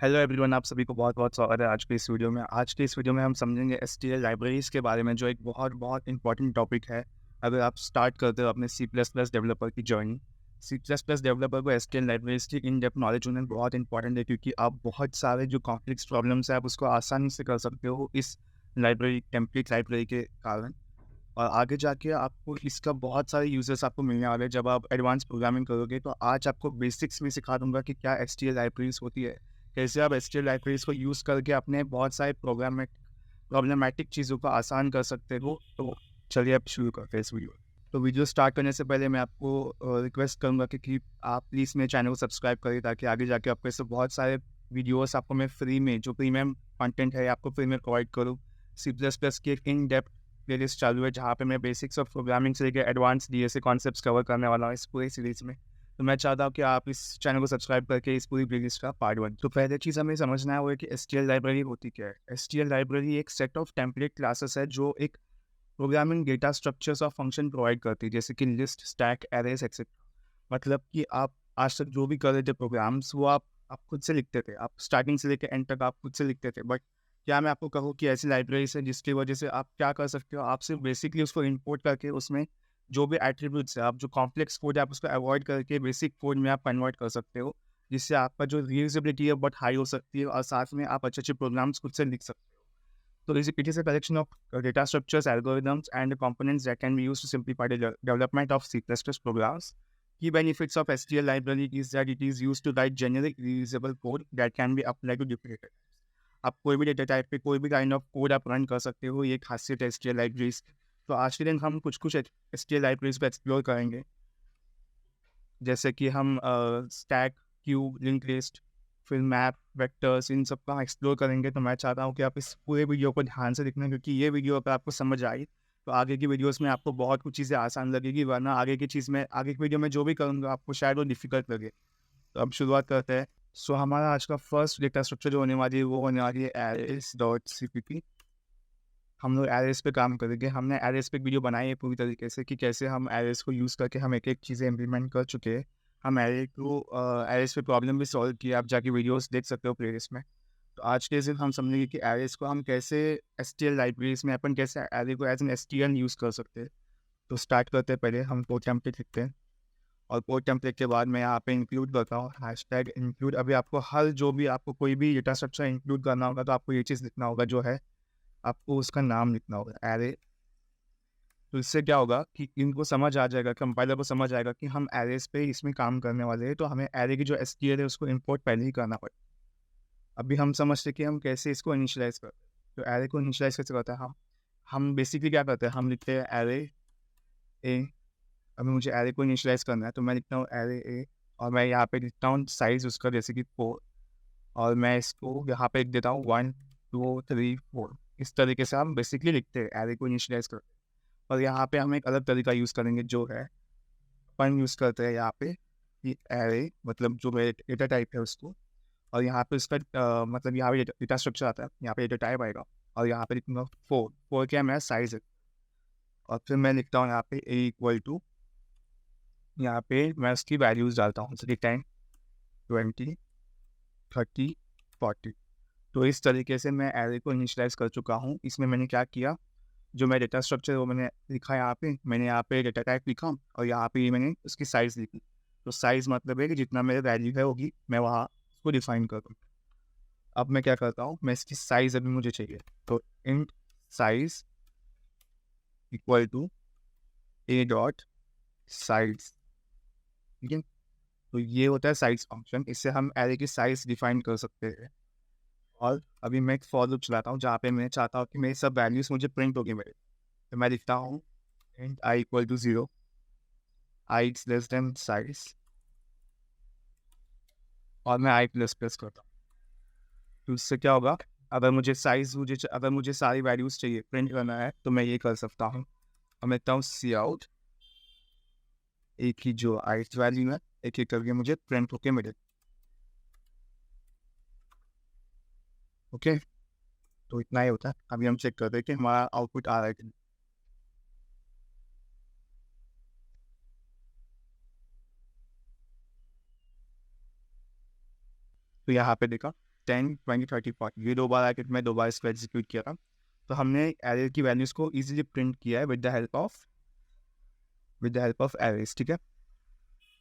Hello everyone, आप सभी को बहुत-बहुत स्वागत है आज के इस वीडियो में। आज के इस वीडियो में हम समझेंगे एसटीएल लाइब्रेरीज़ के बारे में, जो एक बहुत इंपॉर्टेंट टॉपिक है। अगर आप स्टार्ट करते हो अपने सी प्लस प्लस डेवलपर की जर्नी, सी प्लस प्लस डेवलपर को एसटीएल लाइब्रेरीज़ की इन डेप्थ नॉलेज होना बहुत इंपॉर्टेंट है, क्योंकि आप बहुत सारे जो कॉम्प्लेक्स प्रॉब्लम्स हैं, आप उसको आसानी से कर सकते हो इस लाइब्रेरी टेम्पलेट लाइब्रेरी के कारण। और आगे जाके आपको इसका बहुत सारे यूज़र्स आपको मिलने वाले हैं जब आप एडवांस प्रोग्रामिंग करोगे। तो आज आपको बेसिक्स में सिखा दूँगा कि क्या एचटीएल लाइब्रेरीज़ होती है, कैसे आप एचटीएल लाइब्रेरीज़ को यूज़ करके अपने बहुत सारे प्रॉब्लमैटिक चीज़ों को आसान कर सकते हो। तो चलिए अब शुरू करते हैं इस वीडियो। तो वीडियो स्टार्ट करने से पहले मैं आपको रिक्वेस्ट करूँगा कि आप प्लीज़ मेरे चैनल को सब्सक्राइब करें, ताकि आगे जाके आपको ऐसे बहुत सारे वीडियोज़ आपको मैं फ्री में, जो प्रीमियम कंटेंट है, आपको फ्री में प्रोवाइड करूँ। सी प्लस प्लस की एक इन डेप्थ प्लेलिस्ट चालू है, जहाँ पे मैं बेसिक्स ऑफ प्रोग्रामिंग से लेकर एडवांस डीएसए कॉन्सेप्ट्स कवर करने वाला हूँ इस पूरी सीरीज़ में। तो मैं चाहता हूँ कि आप इस चैनल को सब्सक्राइब करके इस पूरी प्लेलिस्ट का पार्ट वन। तो पहले चीज़ हमें समझना है वो है कि एसटीएल लाइब्रेरी होती क्या है। एसटीएल लाइब्रेरी एक सेट ऑफ टेम्पलेट क्लासेस है, जो एक प्रोग्रामिंग डेटा स्ट्रक्चर्स और फंक्शन प्रोवाइड करती है, जैसे कि लिस्ट, स्टैक, एरेज एक्सेट्रा। मतलब कि आप आज तक जो भी कर रहे थे प्रोग्राम्स, वो आप खुद से लिखते थे। आप स्टार्टिंग से लेकर एंड तक आप खुद से लिखते थे। बट क्या मैं आपको कहूँ कि ऐसी लाइब्रेरीज़ है जिसकी वजह से आप क्या कर सकते हो, आप सिर्फ बेसिकली उसको इंपोर्ट करके उसमें जो भी एट्रीब्यूट्स है, आप जो कॉम्प्लेक्स कोड है, आप उसको अवॉइड करके बेसिक कोड में आप कन्वर्ट कर सकते हो, जिससे आपका जो रीयूजेबिलिटी है बहुत हाई हो सकती है, और साथ में आप अच्छे-अच्छे प्रोग्राम्स खुद से लिख सकते हो। So it is a collection of data structures, algorithms, and components that can be used to simplify the development of C++ programs. Key benefits of STL library is that it is used to write generic reusable code that can be applied to different data types. आप कोई भी data type पे कोई भी kind of code आप run कर सकते हो, ये खासियत है एसटीएल लाइब्रेरीज की। तो आज के दिन हम कुछ एसटीएल लाइब्रेरीज को एक्सप्लोर करेंगे, जैसे कि हम स्टैक, क्यू, लिंक लिस्ट, फिर मैप, वेक्टर्स, इन सब का एक्सप्लोर करेंगे। तो मैं चाहता हूँ कि आप इस पूरे वीडियो को ध्यान से देखना, क्योंकि ये वीडियो अगर आपको समझ आई तो आगे की वीडियोस में आपको बहुत कुछ चीज़ें आसान लगेगी, वरना आगे की वीडियो में जो भी करूँगा आपको शायद वो डिफिकल्ट लगे। तो अब शुरुआत करते हैं। सो हमारा आज का फर्स्ट डेटा स्ट्रक्चर जो होने वाली है, वो होने वाली है एरेज डॉट सीपीपी। हम लोग एरेस पे काम करेंगे। हमने एरेस पे एक वीडियो बनाई है पूरी तरीके से, कि कैसे हम एरेस को यूज़ करके हम एक-एक चीज़ें इम्प्लीमेंट कर चुके हैं। हम एरेस पे प्रॉब्लम भी सॉल्व किया, आप जाके वीडियोज़ देख सकते हो प्लेलिस्ट में। तो आज के दिन हम समझेंगे कि एरेस को हम कैसे एसटीएल लाइब्रेरीज़ में अपन कैसे एरे को एज़ एन एसटीएल यूज़ कर सकते हैं। तो स्टार्ट करते हैं, पहले हम कोड टेम्पलेट लिखते हैं, और कोड टेम्पलेट के बाद मैं यहाँ पे इंक्लूड करता हूँ हैशटैग इंक्लूड। अभी आपको हर जो भी आपको कोई भी डेटा स्ट्रक्चर इंक्लूड करना होगा, तो आपको ये चीज़ लिखना होगा, जो है आपको उसका नाम लिखना होगा, एरे। तो इससे क्या होगा कि इनको समझ आ जाएगा, कंपाइलर को समझ आएगा कि हम एरेस पे इसमें काम करने वाले हैं, तो हमें एरे की जो एसटीएल है उसको इंपोर्ट पहले ही करना पड़ेगा। अभी हम समझते हैं कि हम कैसे इसको इनिशियलाइज़ करते हैं। तो एरे को इनिशियलाइज़ कैसे करते हैं हम बेसिकली क्या करते हैं, हम लिखते हैं एरे ए। अभी मुझे एरे को इनिशियलाइज़ करना है, तो मैं लिखता हूँ एरे ए, और मैं यहाँ पे लिखता हूँ साइज़ उसका, जैसे कि 4, और मैं इसको यहाँ पे लिख देता हूँ 1, 2, 3, 4। इस तरीके से हम बेसिकली लिखते हैं, एरे को इनिशियलाइज़ करते हैं। और यहाँ पे हम एक अलग तरीका यूज़ करेंगे, जो है अपन यूज़ करते हैं यहाँ पे कि एरे, मतलब जो मेरे डेटा टाइप है उसको, और यहाँ पे उसका मतलब यहाँ पे डेटा स्ट्रक्चर आता है, यहाँ पे डेटा टाइप आएगा, और यहाँ पे लिखूँगा 4। 4 क्या है, मेरा साइज़ है। और फिर मैं लिखता हूँ यहाँ पे ए इक्वल टू, यहाँ पे मैं उसकी वैल्यूज़ डालता हूँ, जैसे 10, 20, 30, 40। तो इस तरीके से मैं एरे को इनिशियलाइज़ कर चुका हूँ। इसमें मैंने क्या किया, जो मेरा डेटा स्ट्रक्चर है वो मैंने लिखा है यहाँ पे। मैंने यहाँ पे डेटा टाइप लिखा, और यहाँ पे मैंने उसकी साइज़ लिखी। तो साइज़ मतलब है कि जितना मेरी वैल्यू है होगी, मैं वहाँ उसको डिफ़ाइन कर दूँ। अब मैं क्या करता हूँ, मैं इसकी साइज़ अभी मुझे चाहिए, तो int size equal to a dot size, ठीक है? तो ये होता है साइज़ फंक्शन, इससे हम एरे की साइज़ डिफ़ाइन कर सकते हैं। और अभी मैं एक फॉर लूप चलाता हूँ, जहाँ पे मैं चाहता हूँ कि मेरी सब वैल्यूज़ मुझे प्रिंट होगी मेरे। तो मैं लिखता हूँ int i equal to 0, i is less than size, और मैं आई प्लस प्लस करता हूँ। तो इससे क्या होगा, अगर मुझे सारी वैल्यूज़ चाहिए, प्रिंट करना है, तो मैं ये कर सकता हूँ। अब मैं लिखता हूँ सी आउट, एक ही जो ith वैल्यू है, एक-एक करके मुझे प्रिंट होके मिले। ओके, तो इतना ही होता है। अभी हम चेक करते हैं कि हमारा आउटपुट आ रहा है कि नहीं। तो यहाँ पे देखा, 10, 20, 30, 40 ये 2 बार आके मैं 2 बार इसको एग्जीक्यूट किया था। तो हमने एरे की वैल्यूज़ को ईजिली प्रिंट किया है with the help of arrays, ठीक है।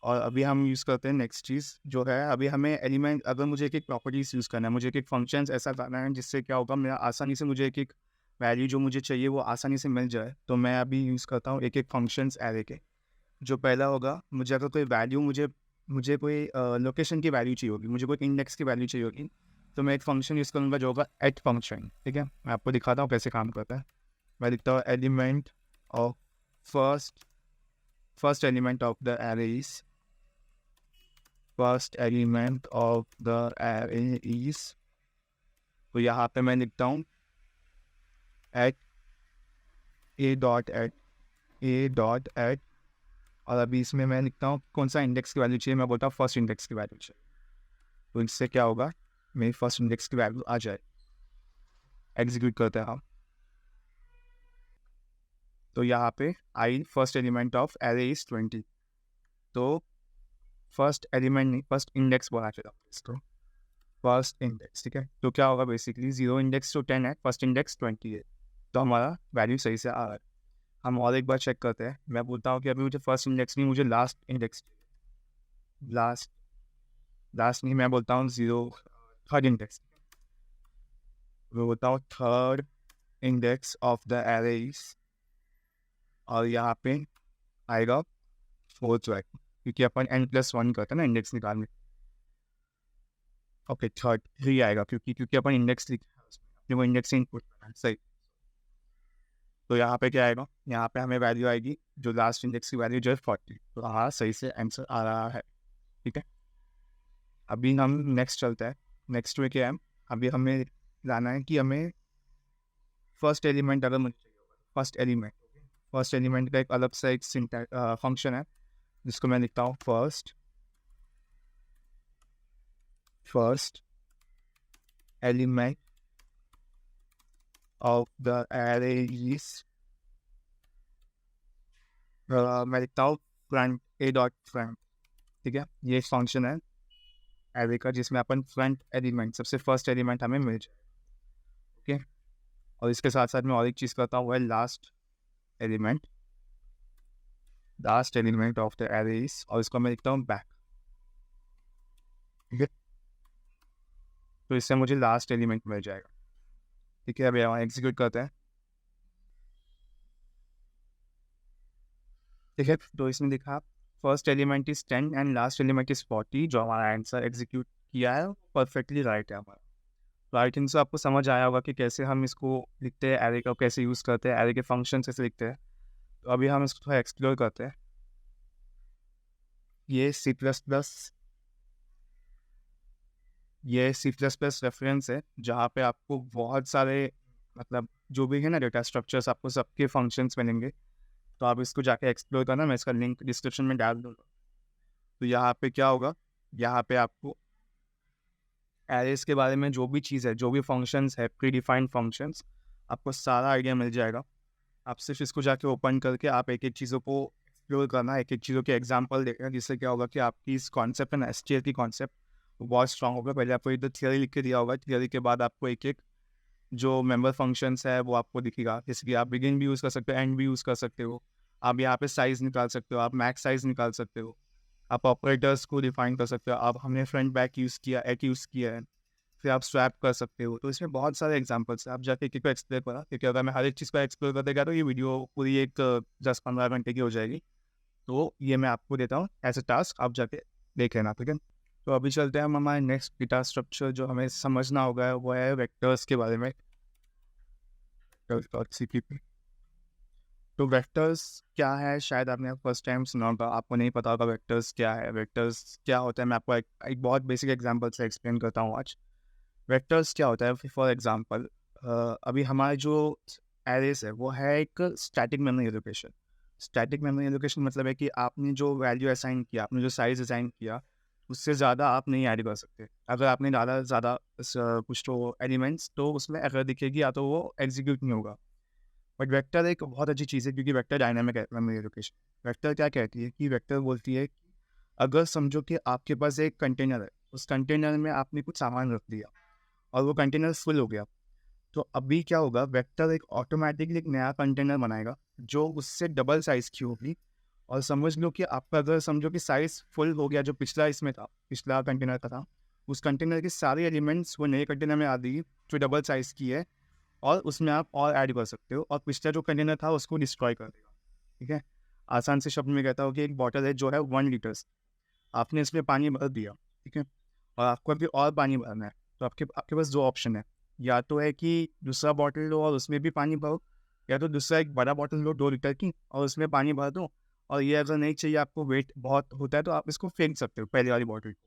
और अभी हम यूज़ करते हैं नेक्स्ट चीज़ जो है, अभी हमें एलिमेंट, अगर मुझे एक प्रॉपर्टीज़ यूज़ करना है, मुझे एक फंक्शंस ऐसा करना है जिससे क्या होगा, मेरा आसानी से मुझे एक वैल्यू जो मुझे चाहिए वो आसानी से मिल जाए। तो मैं अभी यूज़ करता हूँ एक फंक्शंस एरे के। जो पहला होगा, मुझे अगर कोई वैल्यू मुझे कोई लोकेशन की वैल्यू चाहिए होगी, मुझे कोई इंडेक्स की वैल्यू चाहिए होगी, तो मैं एक फंक्शन यूज़ करूँगा जो होगा एट फंक्शन, ठीक है। मैं आपको दिखाता हूँ कैसे काम करता है। मैं लिखता हूँ element of first element of the array is तो यहाँ पे मैं लिखता हूँ एट ए डॉट एट और अभी इसमें मैं लिखता हूँ कौन सा इंडेक्स की वैल्यू चाहिए, मैं बोलता हूँ फर्स्ट इंडेक्स की वैल्यू चाहिए। तो इससे क्या होगा, मेरी फर्स्ट इंडेक्स की वैल्यू आ जाए। एग्जीक्यूट करते हैं हम। तो यहाँ पे I first element of array is 20। तो फर्स्ट एलिमेंट नहीं, फर्स्ट इंडेक्स बोला चाहिए इसको, फर्स्ट इंडेक्स, ठीक है। तो क्या होगा, बेसिकली 0 इंडेक्स तो 10 है, फर्स्ट इंडेक्स 20 है, तो हमारा वैल्यू सही से आ रहा है। हम और एक बार चेक करते हैं। मैं बोलता हूँ कि अभी मुझे फर्स्ट इंडेक्स नहीं, मुझे लास्ट इंडेक्स, लास्ट नहीं, मैं बोलता हूँ 0 थर्ड इंडेक्स, मैं बोलता हूँ third index of the arrays और यहाँ पे आएगा फोर्थ रैक, क्योंकि अपन n+1 करते हैं ना इंडेक्स निकालने। ओके, थर्ड 3 आएगा क्योंकि अपन इंडेक्स लिखा है उसमें, वो इंडेक्स इनपुट करना है, सही। तो यहाँ पे क्या आएगा, यहाँ पे हमें वैल्यू आएगी जो लास्ट इंडेक्स की वैल्यू जो है 40। तो हाँ, सही से आंसर आ रहा है, ठीक है। अभी हम नेक्स्ट चलते हैं। नेक्स्ट में क्या है, अभी हमें लाना है कि हमें फर्स्ट एलिमेंट, अगर मुझे चाहिए होगा फर्स्ट एलिमेंट का एक अलग सा एक फंक्शन है जिसको मैं लिखता हूँ first element of the array is, मैं लिखता हूँ फ्रंट ए डॉट फ्रंट, ठीक है। ये फंक्शन है एरे का जिसमें अपन फ्रंट एलिमेंट, सबसे फर्स्ट एलिमेंट हमें मिल जाए, ओके। और इसके साथ साथ मैं और एक चीज़ करता हूँ, वो है last element of the array is, और इसको मैं लिखता हूँ बैक, ठीक है। तो इससे मुझे लास्ट एलिमेंट मिल जाएगा, ठीक है। अब यहाँ एग्जीक्यूट करते हैं, ठीक है। तो इसमें लिखा first element is 10 and last element is 40, जो हमारा आंसर एग्जीक्यूट किया है परफेक्टली राइट है हमारा। तो आई थिंक सो आपको समझ आया होगा कि कैसे हम इसको लिखते हैं, एरे का कैसे यूज़ करते हैं, एरे के फंक्शन कैसे लिखते हैं। तो अभी हम इसको थोड़ा एक्सप्लोर करते हैं। ये सी प्लस प्लस रेफरेंस है जहाँ पे आपको बहुत सारे, मतलब जो भी है ना डेटा स्ट्रक्चर्स, आपको सबके फंक्शंस मिलेंगे। तो आप इसको जाके एक्सप्लोर करना, मैं इसका लिंक डिस्क्रिप्शन में डाल दूँगा। तो यहाँ पे क्या होगा, यहाँ पे आपको एरेस के बारे में जो भी चीज़ है, जो भी फंक्शंस है, प्री डिफाइंड फंक्शंस, आपको सारा आइडिया मिल जाएगा। आप सिर्फ इसको जाके ओपन करके आप एक एक चीज़ों को एक्सप्लोर करना, एक एक चीज़ों के एग्जांपल देखना, जिससे क्या होगा कि आपकी इस कॉन्सेप्ट है ना, एसटीएल की कॉन्सेप्ट बहुत स्ट्रांग होगा। पहले आपको इधर थियरी लिख के दिया होगा, थियरी के बाद आपको एक एक जो मेंबर फंक्शंस है वो आपको दिखेगा। जैसे कि आप बिगिन भी यूज़ कर सकते हो, एंड भी यूज़ कर सकते हो, आप यहाँ पे साइज़ निकाल सकते हो, आप मैक्स साइज़ निकाल सकते हो, आप ऑपरेटर्स को डिफाइन कर सकते हो, आप हमने फ्रंट बैक यूज़ किया, एट यूज़ किया है, फिर आप स्वैप कर सकते हो। तो इसमें बहुत सारे एग्जांपल्स हैं, आप जाके एक एक को एक्सप्लोर करा, क्योंकि अगर मैं हर एक चीज़ को एक्सप्लोर कर देगा तो ये वीडियो पूरी एक 10-15 घंटे की हो जाएगी। तो ये मैं आपको देता हूँ एज ए टास्क, आप जाके देख लेना, ठीक है। तो अभी चलते हैं हम हमारे नेक्स्ट डेटा स्ट्रक्चर जो हमें समझना होगा, वो है वेक्टर्स के बारे में। CPP। तो वेक्टर्स क्या है, शायद आपने फर्स्ट टाइम सुना होगा, आपको नहीं पता होगा वेक्टर्स क्या है। वेक्टर्स क्या होता है, मैं आपको एक बहुत बेसिक एग्जांपल से एक्सप्लेन करता हूँ आज। वेक्टर्स क्या होता है, फॉर एग्जांपल अभी हमारे जो एरेस है वो है एक static memory allocation. Static memory allocation मतलब है कि आपने जो वैल्यू असाइन किया, आपने जो साइज असाइन किया, उससे ज़्यादा आप नहीं ऐड कर सकते। अगर आपने ज़्यादा कुछ तो एलिमेंट्स, तो उसमें एरर दिखेगी या तो वो एग्जीक्यूट नहीं होगा। बट वेक्टर एक बहुत अच्छी चीज़ है क्योंकि वेक्टर डायनामिक है मेमोरी एलोकेशन। वेक्टर क्या कहती है कि वेक्टर बोलती है कि अगर समझो कि आपके पास एक कंटेनर है, उस कंटेनर में आपने कुछ सामान रख दिया, और वो कंटेनर फुल हो गया, तो अभी क्या होगा, वेक्टर एक ऑटोमेटिकली एक नया कंटेनर बनाएगा जो उससे डबल साइज़ की होगी। और समझ लो कि आपका, अगर समझो कि साइज़ फुल हो गया जो पिछला इसमें था, पिछला कंटेनर का था, उस कंटेनर के सारे एलिमेंट्स वो नए कंटेनर में आ जाएगी जो डबल साइज़ की है, और उसमें आप और ऐड कर सकते हो, और पिछला जो कंटेनर था उसको डिस्ट्रॉय कर देगा। ठीक है, आसान से शब्द में कहता हूँ कि एक बॉटल है जो है 1 लीटर्स, आपने इसमें पानी भर दिया, ठीक है, और आपको अभी और पानी भरना है, तो आपके आपके पास दो ऑप्शन है, या तो है कि दूसरा बॉटल लो और उसमें भी पानी भरो, या तो दूसरा एक बड़ा बॉटल लो 2 लीटर की और उसमें पानी भर दो, और ये अगर नहीं चाहिए, आपको वेट बहुत होता है, तो आप इसको फेंक सकते हो पहले वाली बॉटल को।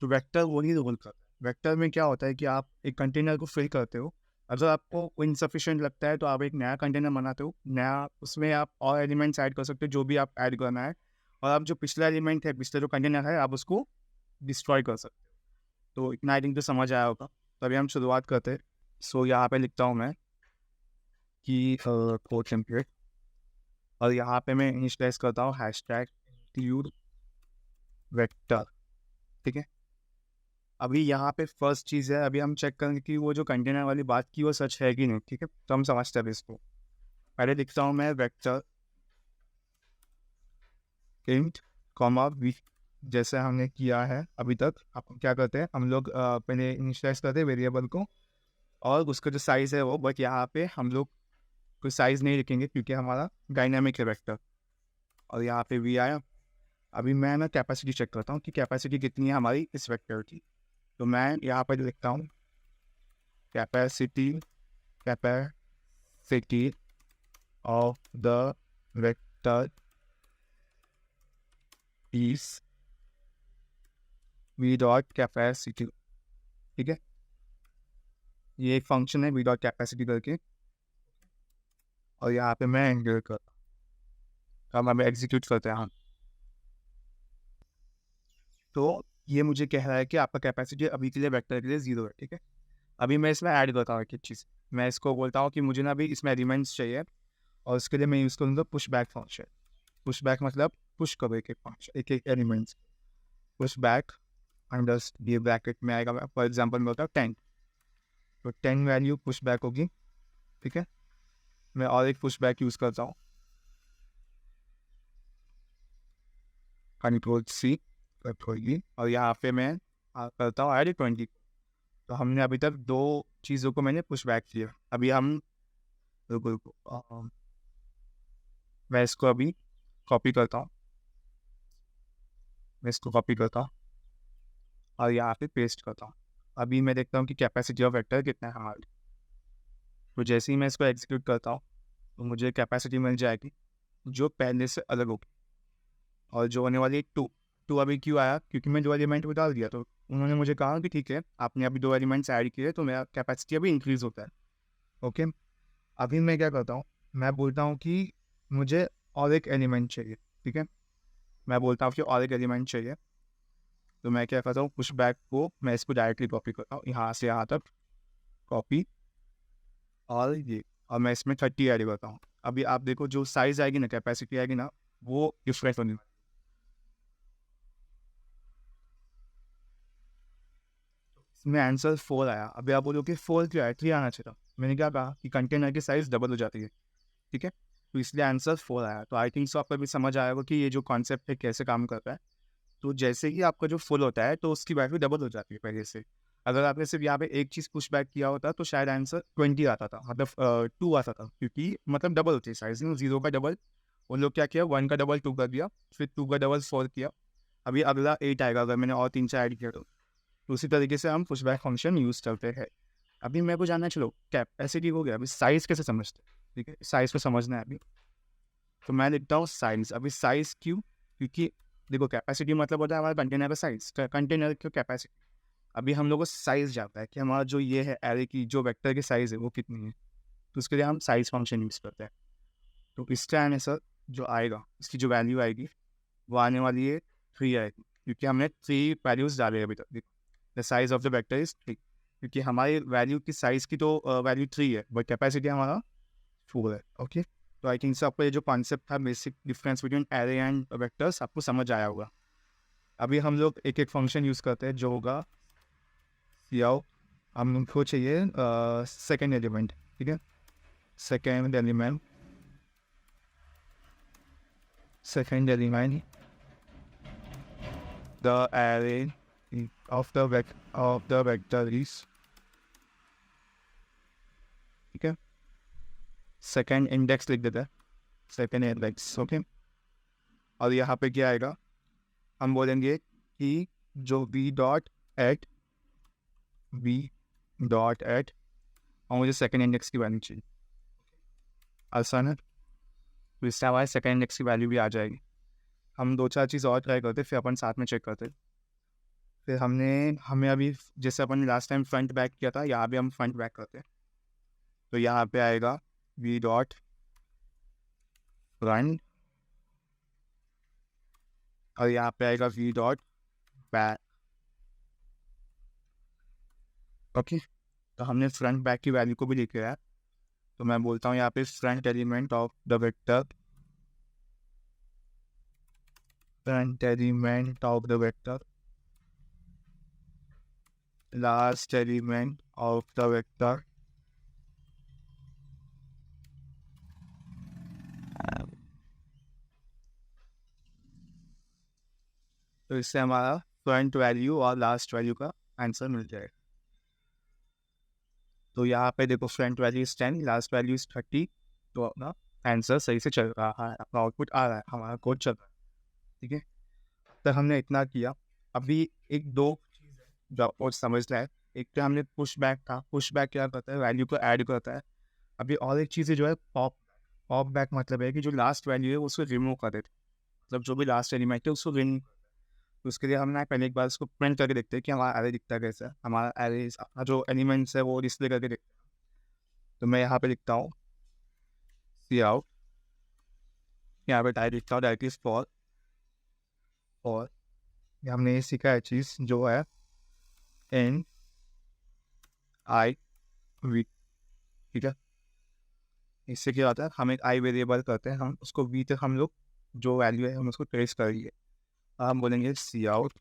तो वेक्टर वही रोल करता है। वेक्टर में क्या होता है कि आप एक कंटेनर को फिल करते हो, अगर आपको इनसफिशिएंट लगता है तो आप एक नया कंटेनर बनाते हो, नया, उसमें आप और एलिमेंट्स ऐड कर सकते हो जो भी आप ऐड करना है, और आप जो पिछला एलिमेंट है, पिछला जो कंटेनर है, आप उसको डिस्ट्रॉय कर सकते हो। तो इतना आई थिंक तो समझ आया होगा। तो अभी हम शुरुआत करते हैं। सो यहाँ पे लिखता हूँ मैं कि कोड टेम्पलेट, और यहाँ पे मैं इनिशियलाइज करता हूँ हैशटैग इंक्लूड वेक्टर। ठीक है, अभी यहाँ पे फर्स्ट चीज़ है, अभी हम चेक करेंगे कि वो जो कंटेनर वाली बात की वो सच है कि नहीं। ठीक है, तो हम समझते हैं अभी इसको। पहले लिखता हूँ मैं वेक्टर इंट कॉमा वी, जैसे हमने किया है अभी तक। आप क्या करते हैं, हम लोग पहले इनिशियलाइज करते हैं वेरिएबल को, और उसका जो साइज़ है वो, बट यहाँ पे हम लोग कोई साइज़ नहीं लिखेंगे क्योंकि हमारा डायनामिक है वेक्टर। और यहाँ पे वी आया। अभी मैं ना कैपेसिटी चेक करता हूँ कि कैपेसिटी कितनी है हमारी इस वेक्टर की। तो मैं यहाँ पर लिखता हूँ capacity, capacity of the vector is V dot capacity. ठीक है, ये एक फंक्शन है वी डॉट कैपेसिटी करके, और यहाँ पे मैं एंटर करता हूँ। अब हमें एग्जीक्यूट करते हैं हम। तो ये मुझे कह रहा है कि आपका कैपेसिटी अभी के लिए वेक्टर के लिए 0 है। ठीक है, अभी मैं इसमें ऐड करता हूँ एक चीज़। मैं इसको बोलता हूँ कि मुझे ना अभी इसमें एलिमेंट्स चाहिए, और उसके लिए मैं यूज़ करूँगा push back function. Push back मतलब पुश करो एक एक फंक्शन, एक एक एलिमेंट्स। पुश बैक अंडर ये ब्रैकेट में आएगा, फॉर एग्जाम्पल मैं होता है 10, तो 10 वैल्यू पुश बैक होगी। ठीक है, मैं और एक पुश बैक यूज़ करता हूँ, कंट्रोल सी होगी, और यहाँ पे मैं करता हूँ ऐड 20। तो हमने अभी तक दो चीज़ों को मैंने पुश बैक किया। अभी हम रुको रुको, मैं इसको अभी कॉपी करता हूँ, मैं इसको कॉपी करता हूँ और यहाँ पे पेस्ट करता हूँ। अभी मैं देखता हूँ कि कैपेसिटी ऑफ वेक्टर कितना है हमारी। तो जैसे ही मैं इसको एग्जीक्यूट करता हूँ तो मुझे कैपेसिटी मिल जाएगी जो पहले से अलग होगी, और जो होने वाली 2 अभी क्यों आया, क्योंकि मैं 2 एलिमेंट को डाल दिया, तो उन्होंने मुझे कहा कि ठीक है आपने अभी 2 एलिमेंट्स ऐड किए तो मेरा कैपेसिटी अभी इंक्रीज़ होता है। ओके, अभी मैं क्या करता हूँ, मैं बोलता हूँ कि मुझे और एक एलिमेंट चाहिए। ठीक है, मैं बोलता हूँ कि और एक एलिमेंट चाहिए, तो मैं क्या करता हूँ, पुश बैक को मैं इसको डायरेक्टली कॉपी करता हूँ यहाँ से यहाँ तक, कॉपी, और मैं इसमें 30 ऐड करता हूँ। अभी आप देखो जो साइज़ आएगी ना, कैपेसिटी आएगी ना, वो डिफरेंट होने वाली। इसमें आंसर 4 आया। अभी आप बोलो कि 4 क्यों आया, 3 आना चाहिए था। मैंने क्या कहा कि कंटेनर की साइज़ डबल हो जाती है। ठीक है, तो इसलिए आंसर 4 आया। तो आई थिंक सो आपको भी समझ आया होगा कि ये जो कॉन्सेप्ट है कैसे काम करता है। तो जैसे ही आपका जो फुल होता है तो उसकी वैल्यू डबल हो जाती है पहले से। अगर आपने सिर्फ यहाँ पे एक चीज़ पुश बैक किया होता तो शायद आंसर 20 आता था, मतलब 2 आता था, क्योंकि मतलब डबल होती है साइज ना, 0 का डबल। उन लोग क्या किया, 1 का डबल 2 कर दिया, फिर 2 का डबल 4 किया। अभी अगला 8 आएगा अगर मैंने और 3 से ऐड किया तो उसी तरीके से हम पुश बैक फंक्शन यूज़ करते हैं। अभी मेरे को जानना है, चलो कैपेसिटी हो गया, अभी साइज़ कैसे समझते हैं। ठीक है, साइज़ को समझना है अभी। तो मैं लिखता हूँ साइज़। अभी साइज़ क्यों, क्योंकि देखो कैपेसिटी मतलब होता है हमारा कंटेनर का साइज़, कंटेनर की कैपेसिटी। अभी हम लोग को साइज़ जानता है कि हमारा जो ये है एरे की जो वेक्टर की साइज़ है वो कितनी है, तो उसके लिए हम साइज़ फंक्शन यूज़ करते हैं। तो इसका आंसर जो आएगा, इसकी जो वैल्यू आएगी वो आने वाली है 3 आएगी, क्योंकि हमने 3 वैल्यूज़ डाले अभी तक। The size of the vector is 3, क्योंकि हमारी वैल्यू की साइज़ की तो वैल्यू 3 है, बट कैपेसिटी हमारा 4 है। ओके, तो आई थिंक से आपको ये जो कॉन्सेप्ट था basic difference between array and vectors आपको समझ आया होगा। अभी हम लोग एक एक फंक्शन यूज़ करते हैं जो होगा सी आउट हमको चाहिए सेकेंड एलिमेंट, ठीक है। Second element the array of the vector is, ठीक है। सेकेंड इंडेक्स लिख देते हैं, सेकेंड इंडेक्स, ओके। और यहाँ पे क्या आएगा, हम बोलेंगे कि जो v डॉट एट और मुझे सेकेंड इंडेक्स की वैल्यू चाहिए। आसान है, तो इससे हमारे सेकेंड इंडेक्स की वैल्यू भी आ जाएगी। हम 2-4 चीज़ और ट्राई करते, फिर अपन साथ में चेक करते। फिर हमें अभी जैसे अपन लास्ट टाइम फ्रंट बैक किया था, यहाँ भी हम फ्रंट बैक करते हैं। तो यहाँ पे आएगा v डॉट फ्रंट और यहाँ पे आएगा v डॉट बैक, ओके। तो हमने फ्रंट बैक की वैल्यू को भी लिखा है, तो मैं बोलता हूँ यहाँ पे front element of the vector, last element of the vector, तो इससे हमारा फ्रंट वैल्यू और लास्ट वैल्यू का आंसर मिल जाएगा। तो यहाँ पे देखो front value is 10, last value is 30, तो अपना आंसर सही से चल रहा है, अपना आउटपुट आ रहा है, हमारा कोड चल रहा है, ठीक है। तो हमने इतना किया। अभी एक दो चीज़ है जो आपको समझना है। एक तो हमने पुश बैक था, पुश बैक क्या करता है, वैल्यू को ऐड करता है। अभी और एक चीज़ है जो है पॉप बैक, मतलब है कि जो लास्ट वैल्यू है उसको रिमूव कर देते, मतलब जो भी लास्ट एलिमेंट है उसको रिमूव। तो उसके लिए हम ना पहले एक बार उसको प्रिंट करके देखते हैं कि हमारा एरे दिखता है कैसा है, हमारा एरे अपना जो एलिमेंट्स है वो डिस्प्ले करके देखते हैं। तो मैं यहाँ पे लिखता हूँ सी आउट, यहाँ पे टाइप लिखता हूँ डायरेक्टली फॉर, और हमने ये सीखा है चीज़ जो है एन आई वी, ठीक है। इससे क्या होता है, हम एक आई वेरिएबल करते हैं, हम उसको वी तक हम लोग जो वैल्यू है हम उसको ट्रेस करेंगे। हम बोलेंगे सी आउट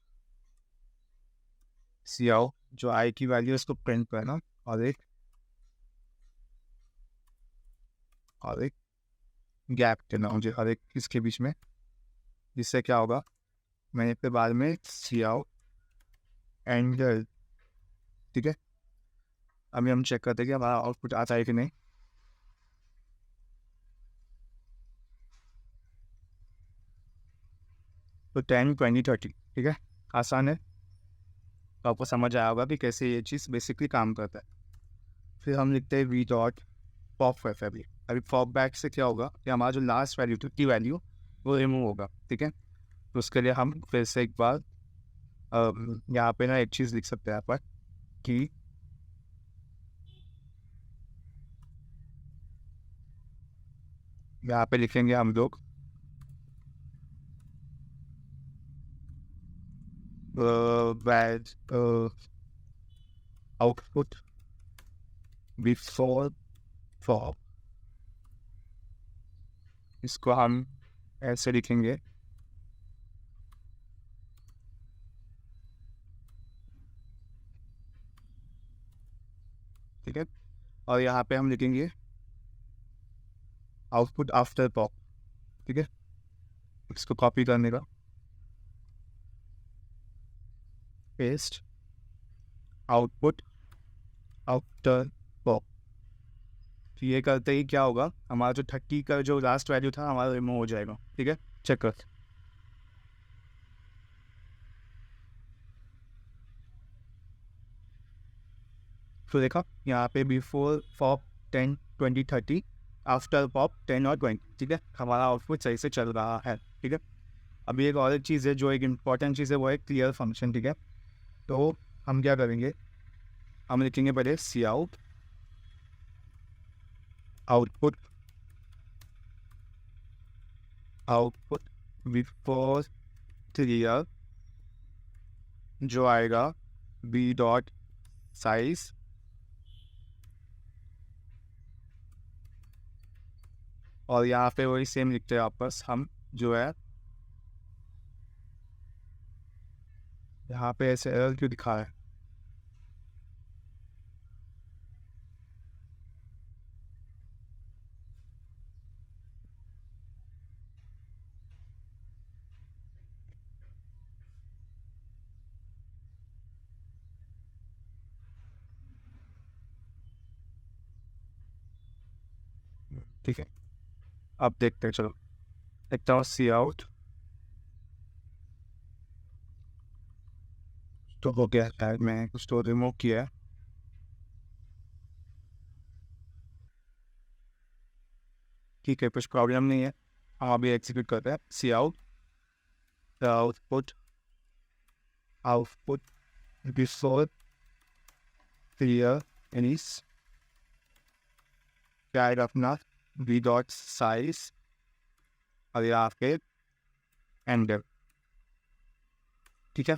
जो आई की वैल्यू है उसको प्रिंट करना, और एक गैप देना मुझे हर एक इसके बीच में, जिससे क्या होगा, मैंने फिर बाद में सी आउट एंड, ठीक है। अभी हम चेक करते हैं कि हमारा आउटपुट आता है कि नहीं। तो 10, 20, 30, ठीक है, आसान है। तो आपको समझ आया होगा कि कैसे ये चीज़ बेसिकली काम करता है। फिर हम लिखते हैं वी डॉट पॉप फैब्रिक। अभी पॉप बैक से क्या होगा कि हमारा जो लास्ट वैल्यू थी की वैल्यू वो रिमूव होगा, ठीक है। तो उसके लिए हम फिर से एक बार यहाँ पे ना एक चीज़ लिख सकते हैं यहाँ पर कि यहाँ पे लिखेंगे हम लोग आउटपुट बिफोर पॉप, इसको हम ऐसे लिखेंगे, ठीक है। और यहाँ पे हम लिखेंगे आउटपुट आफ्टर पॉप, ठीक है। इसको कॉपी करने का, पेस्ट आउटपुट आफ्टर पॉप। तो ये करते ही क्या होगा, हमारा जो 30 का जो लास्ट वैल्यू था हमारा रिमूव हो जाएगा, ठीक है। चेक कर, तो देखा यहाँ पे बिफोर पॉप 10, 20, 30, आफ्टर पॉप 10 और 20, ठीक है। हमारा आउटपुट सही से चल रहा है, ठीक है। अभी एक और चीज़ है जो एक इम्पॉर्टेंट चीज़ है, वो है क्लियर फंक्शन, ठीक है। तो हम क्या करेंगे, हम लिखेंगे पहले सी आउट आउटपुट बिफोर क्लियर, जो आएगा बी डॉट साइज, और यहाँ पे वही सेम लिखते हैं वापस हम, जो है यहाँ पे ऐसे एरर क्यों दिखा है, ठीक है, अब देखते हैं, चलो देखता हूँ सी आउट तो हो गया है, मैं कुछ तो रिमूव किया है। ठीक है, कुछ प्रॉब्लम नहीं है, हम अभी एग्जीक्यूट करते हैं। Cout the output before clear एनीस क्या अपना वी डॉट साइज और यहाँ पे एंडर। ठीक है,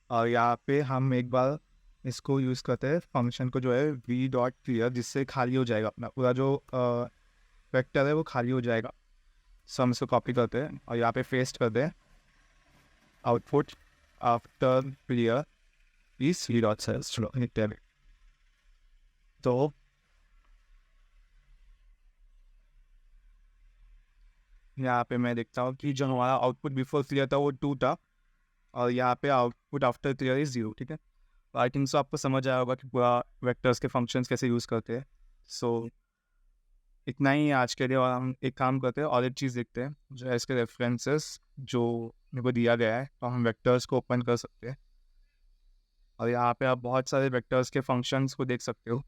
और यहाँ पे हम एक बार इसको यूज़ करते हैं फंक्शन को, जो है वी डॉट क्लियर, जिससे खाली हो जाएगा अपना पूरा जो वेक्टर है वो खाली हो जाएगा। सो हम इसको कॉपी करते हैं और यहाँ पे पेस्ट करते हैं output after clear is V dot size. चलो इत्यादि। तो यहाँ पे मैं देखता हूँ कि जो हमारा आउटपुट बिफोर क्लियर था वो 2 था, और यहाँ पे आउटपुट आफ्टर क्लियर इज 0। ठीक है, तो आई थिंक सो आपको समझ आया होगा कि पूरा वेक्टर्स के फंक्शंस कैसे यूज़ करते हैं। सो इतना ही आज के लिए, और हम एक काम करते हैं और एक चीज़ देखते हैं जो है इसके रेफरेंसेस जो मेरे को दिया गया है, तो हम वेक्टर्स को ओपन कर सकते हैं और यहाँ पे आप बहुत सारे वेक्टर्स के फंक्शंस को देख सकते हो।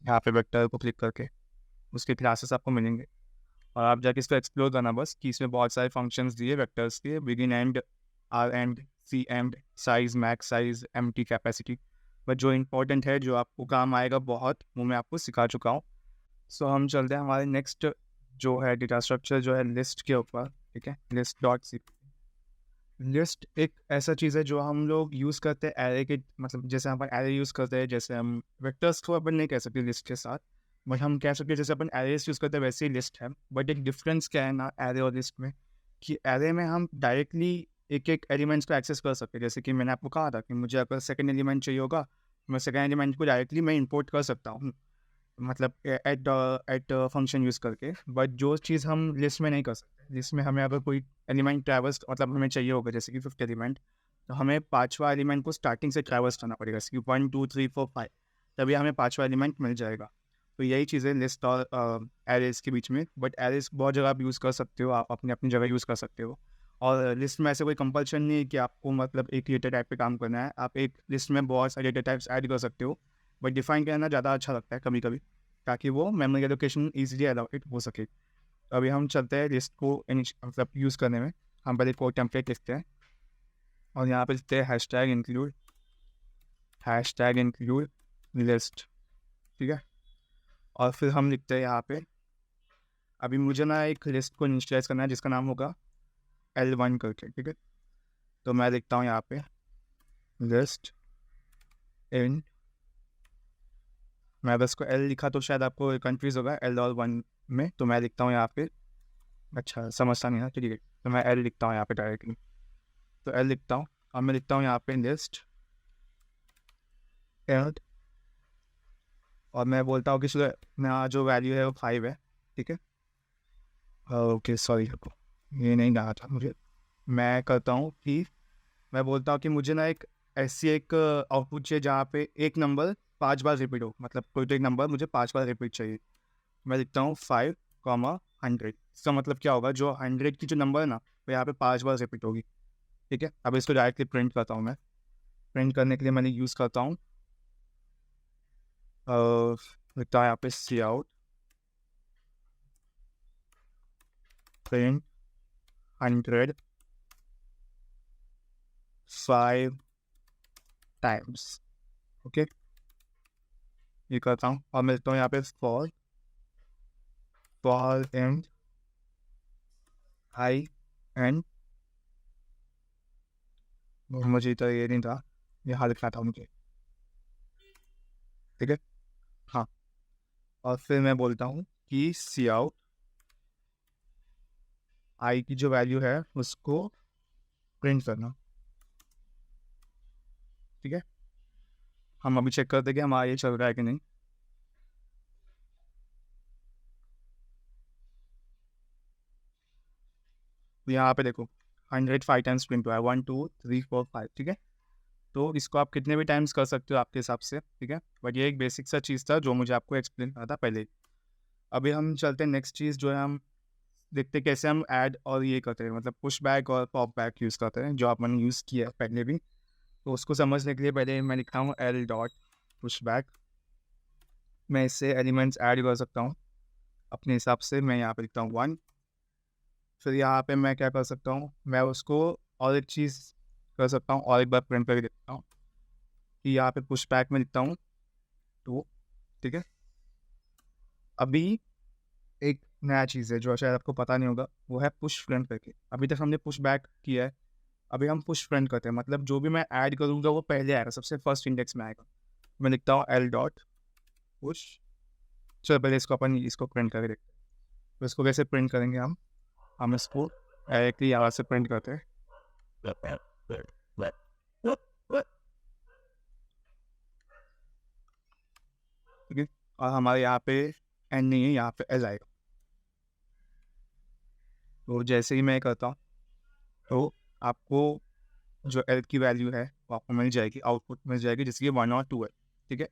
यहाँ पे वेक्टर को क्लिक करके उसके क्लासेस आपको मिलेंगे और आप जाके इसको एक्सप्लोर करना बस, कि इसमें बहुत सारे फंक्शंस दिए वेक्टर्स के, begin end, R end, C end, size, max size, empty, capacity. But जो इंपॉर्टेंट है, जो आपको काम आएगा बहुत, वो मैं आपको सिखा चुका हूँ। सो हम चलते हैं हमारे नेक्स्ट जो है डेटा स्ट्रक्चर, जो है लिस्ट के ऊपर। ठीक है, लिस्ट डॉट सी। लिस्ट एक ऐसा चीज़ है जो हम लोग यूज़ करते हैं एरे के, मतलब जैसे हम एरे यूज़ करते हैं, जैसे हम वेक्टर्स को अपन नहीं कह सकते लिस्ट के साथ, बट हम कह सकते हैं जैसे अपन एरेस यूज़ करते हैं वैसे ही लिस्ट है। बट एक डिफरेंस क्या है ना एरे और लिस्ट में, कि एरे में हम डायरेक्टली एक एक एलिमेंट्स को एक्सेस कर सकते हैं। जैसे कि मैंने आपको कहा था कि मुझे अगर सेकंड एलिमेंट चाहिए होगा, मैं सेकंड एलिमेंट को डायरेक्टली मैं इंपोर्ट कर सकता हूँ, मतलब एट फंक्शन यूज़ करके। बट जो चीज़ हम लिस्ट में नहीं कर सकते, लिस्ट में हमें अगर कोई एलिमेंट ट्रैवर्स, मतलब हमें चाहिए होगा जैसे कि 5th एलिमेंट, तो हमें 5वां एलिमेंट को स्टार्टिंग से ट्रैवर्स करना पड़ेगा, जैसे कि 1 2 3 4 5, तभी हमें 5वां एलिमेंट मिल जाएगा। तो यही चीज़ें लिस्ट और एरेज के बीच में। बट एरेज बहुत जगह आप यूज़ कर सकते हो, आप अपनी अपनी जगह यूज़ कर सकते हो। और लिस्ट में ऐसे कोई कंपल्शन नहीं है कि आपको मतलब एक डेटा टाइप पे काम करना है, आप एक लिस्ट में बहुत सारे डेटा टाइप्स ऐड कर सकते हो। बट डिफाइन करना ज़्यादा अच्छा लगता है कभी कभी, ताकि वो मेमोरी एलोकेशन ईजिली एलोकेट हो सके। तो अभी हम चलते हैं लिस्ट को मतलब यूज़ करने में। हम पहले कोड टेम्पलेट लिखते हैं और यहाँ पे लिखते हैं हैश टैग इंक्लूड लिस्ट। ठीक है, और फिर हम लिखते हैं यहाँ पे, अभी मुझे ना एक लिस्ट को इनिशियलाइज करना है जिसका नाम होगा L1 करके। ठीक है, तो मैं लिखता हूँ यहाँ पे लिस्ट इन, मैं बस को L लिखा तो शायद आपको कंफ्यूज होगा L और 1 में, तो मैं लिखता हूँ यहाँ पे, अच्छा समझता नहीं है, ठीक है, तो मैं L लिखता हूँ यहाँ पे डायरेक्टली। तो L लिखता हूँ और मैं लिखता हूँ यहाँ पे लिस्ट एंड, और मैं बोलता हूँ कि मेरा जो वैल्यू है वो 5 है। ठीक है, ओके सॉरी, ये नहीं डाला था मुझे। मैं करता हूँ कि मैं बोलता हूँ कि मुझे ना एक ऐसी एक आउटपुट चाहिए जहाँ पे एक नंबर 5 बार रिपीट हो, मतलब कोई तो एक नंबर मुझे 5 बार रिपीट चाहिए। मैं लिखता हूँ 5, 100। इसका मतलब क्या होगा, जो 100 की जो नंबर है ना, वो यहाँ पे 5 बार रिपीट होगी। ठीक है, अब इसको डायरेक्टली प्रिंट करता हूँ मैं। प्रिंट करने के लिए मैंने यूज़ करता हूँ लिखता है यहाँ पे सी आउट प्रिंट 100 5 टाइम्स। ओके, ये करता हूँ और मैं लिखता हूँ यहाँ पे फॉर एंड आई एंड, मुझे तो ये नहीं था, यहाँ लिखना था मुझे। ठीक है, हाँ, और फिर मैं बोलता हूँ कि सी आउट आई की जो वैल्यू है उसको प्रिंट करना। ठीक है, हम अभी चेक करते हैं कि हमारा ये चल रहा है कि नहीं। तो यहाँ पे देखो 100 5 टाइम्स प्रिंट हुआ है, 1 2 3 4 5। ठीक है, तो इसको आप कितने भी टाइम्स कर सकते हो आपके हिसाब से। ठीक है, बट ये एक बेसिक सा चीज़ था जो मुझे आपको एक्सप्लेन करना था पहले। अभी हम चलते हैं नेक्स्ट चीज़ जो है, हम देखते हैं कैसे हम ऐड और ये करते हैं, मतलब पुश बैक और पॉप बैक यूज़ करते हैं, जो आपने यूज़ किया है पहले भी। तो उसको समझने के लिए पहले मैं लिखता हूँ एल डॉट पुश बैक। मैं इससे एलिमेंट्स ऐड कर सकता हूँ अपने हिसाब से। मैं यहाँ पे लिखता हूँ 1। फिर यहाँ पे मैं क्या कर सकता हूँ, मैं उसको और एक चीज़ कर सकता हूँ, और एक बार प्रिंट करके देखता हूँ कि यहाँ पे पुश बैक में लिखता हूँ 2। ठीक है। अभी एक नया चीज़ है जो शायद आपको पता नहीं होगा, वो है पुश फ्रंट करके। अभी तक हमने पुश बैक किया है, अभी हम पुश फ्रंट करते हैं, मतलब जो भी मैं ऐड करूँगा वो पहले आएगा, सबसे फर्स्ट इंडेक्स में आएगा। मैं लिखता हूँ एल डॉट पुश। चलो पहले इसको अपन इसको प्रिंट करके देखते हैं। तो इसको कैसे प्रिंट करेंगे हम इसको डायरेक्टली यहाँ से प्रिंट करते हैं। ठीक है। और हमारे यहाँ पे एन नहीं है, यहाँ पे एल आएगा। तो जैसे ही मैं करता हूँ तो आपको जो एल की वैल्यू है वो आपको मिल जाएगी, आउटपुट मिल जाएगी, जिसकी 1 और 2 है। ठीक है।